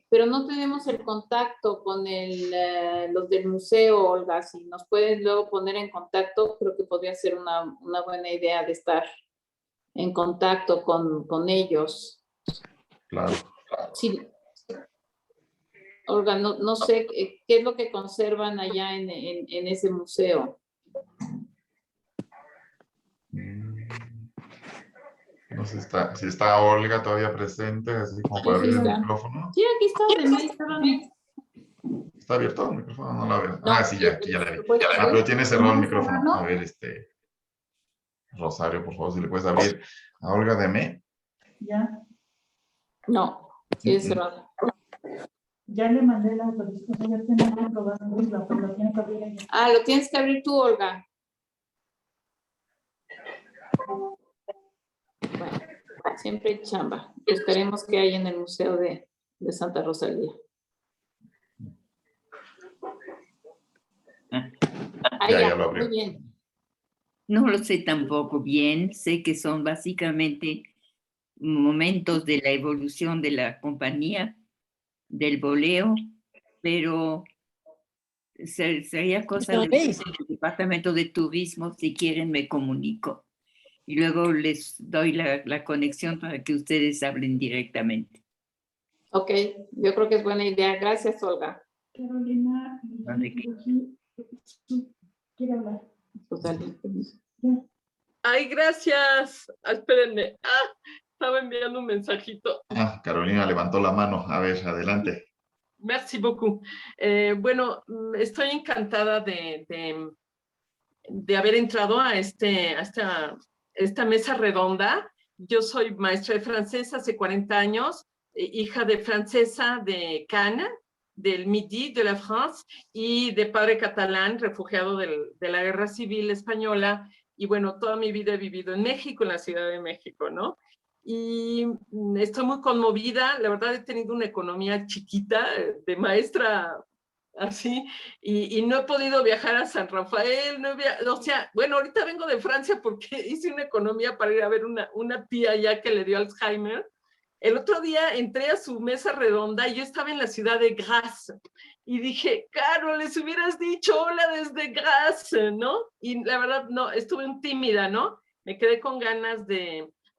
Pero no tenemos el contacto con los del museo, Olga. Si nos pueden luego poner en contacto, creo que podría ser una buena idea de estar en contacto con ellos. Claro. Sí. Olga, no sé qué es lo que conservan allá en ese museo. No sé si está Olga todavía presente, así como para abrir el micrófono. Sí, aquí está. ¿Está abierto el micrófono? No la veo. No, Ah, sí, ya, aquí ya la vi. pues, Ah, pero tiene cerrado el ¿no? micrófono. A ver, Rosario, por favor, si le puedes abrir a Olga Deme. Ya, No, sí es cerrado. ya le mandé la autorización, ya tenía que probar abrirla, pero la tiene que abrir ella. Ah, lo tienes que abrir tú, Olga. Bueno, siempre hay chamba. Esperemos que haya en el Museo de Santa Rosalía. Ah, Ya lo abrió. muy bien. No lo sé tampoco bien, sé que son básicamente momentos de la evolución de la compañía, del boleo, pero sería cosa del Departamento de Turismo, si quieren me comunico. Y luego les doy la conexión para que ustedes hablen directamente. Ok, yo creo que es buena idea. Gracias, Olga. Carolina, ¿De qué? quiere hablar. Ay, gracias. Espérenme. Estaba enviando un mensajito. Ah, Carolina levantó la mano. A ver, adelante. Merci beaucoup. Bueno, estoy encantada de haber entrado a esta mesa redonda. Yo soy maestra de francés hace 40 años, hija de francesa de Cannes, del Midi, de la France, y de padre catalán, refugiado de la Guerra Civil Española. Y bueno, toda mi vida he vivido en México, en la Ciudad de México, ¿no? Y estoy muy conmovida. La verdad, he tenido una economía chiquita de maestra así, y no he podido viajar a San Rafael, o sea, bueno, ahorita vengo de Francia porque hice una economía para ir a ver una tía ya que le dio Alzheimer. El otro día entré a su mesa redonda y yo estaba en la ciudad de Grasse y dije, Caro, les hubieras dicho hola desde Grasse, ¿no? Y la verdad, no, estuve un tímida, ¿no? Me quedé con ganas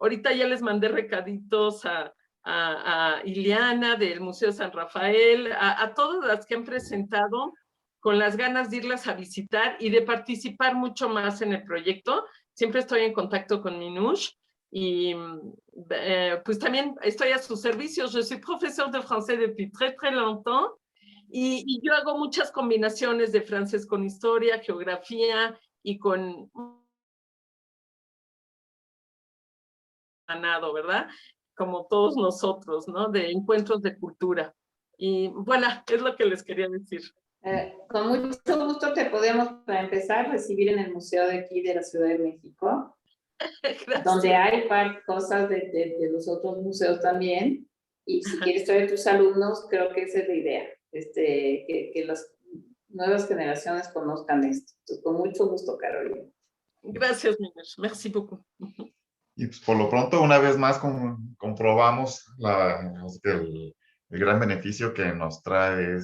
ahorita ya les mandé recaditos a Ileana del Museo San Rafael, a todas las que han presentado, con las ganas de irlas a visitar y de participar mucho más en el proyecto. Siempre estoy en contacto con Minouche y pues también estoy a sus servicios. Je suis professeur de français depuis très, très longtemps y yo hago muchas combinaciones de francés con historia, geografía y con ganado, ¿verdad? Como todos nosotros, ¿no? De encuentros de cultura. Y bueno, es lo que les quería decir. Con mucho gusto te podemos, para empezar, recibir en el museo de aquí de la Ciudad de México, donde hay cosas de los otros museos también. Y si quieres traer tus alumnos, creo que esa es la idea, que las nuevas generaciones conozcan esto. Entonces, con mucho gusto, Carolina. Gracias, Minouche. Merci beaucoup. Y pues por lo pronto, una vez más, comprobamos el gran beneficio que nos trae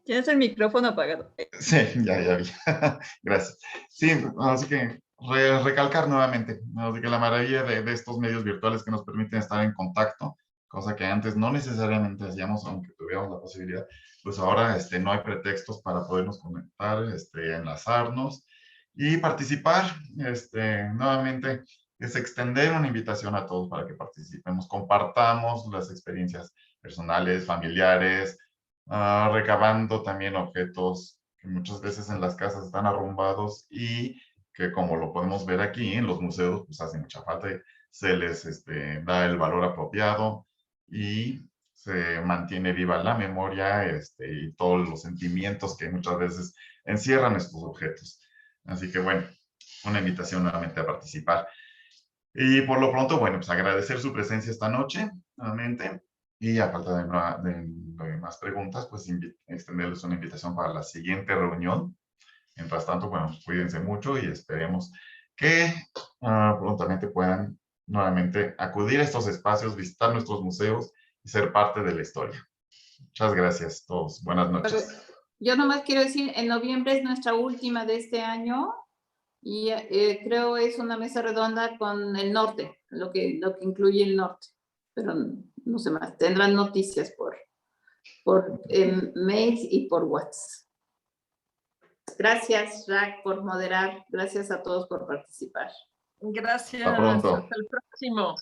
Tienes el micrófono apagado. Sí, ya vi. Gracias. Sí, así que recalcar nuevamente, así que la maravilla de estos medios virtuales que nos permiten estar en contacto, cosa que antes no necesariamente hacíamos, aunque tuviéramos la posibilidad, pues ahora no hay pretextos para podernos conectar, enlazarnos y participar. Nuevamente, es extender una invitación a todos para que participemos, compartamos las experiencias personales, familiares, recabando también objetos que muchas veces en las casas están arrumbados y que, como lo podemos ver aquí en los museos, pues hace mucha falta y se les da el valor apropiado y se mantiene viva la memoria y todos los sentimientos que muchas veces encierran estos objetos. Así que bueno, una invitación nuevamente a participar. Y por lo pronto, bueno, pues agradecer su presencia esta noche nuevamente. Y a falta de más preguntas, pues extenderles una invitación para la siguiente reunión. Mientras tanto, bueno, cuídense mucho y esperemos que prontamente puedan nuevamente acudir a estos espacios, visitar nuestros museos y ser parte de la historia. Muchas gracias a todos. Buenas noches. Yo nomás quiero decir, en noviembre es nuestra última de este año y creo es una mesa redonda con el norte, lo que incluye el norte. Pero no sé más, tendrán noticias por mail y por WhatsApp. Gracias, Rack, por moderar. Gracias a todos por participar. Gracias. Hasta pronto. Hasta el próximo.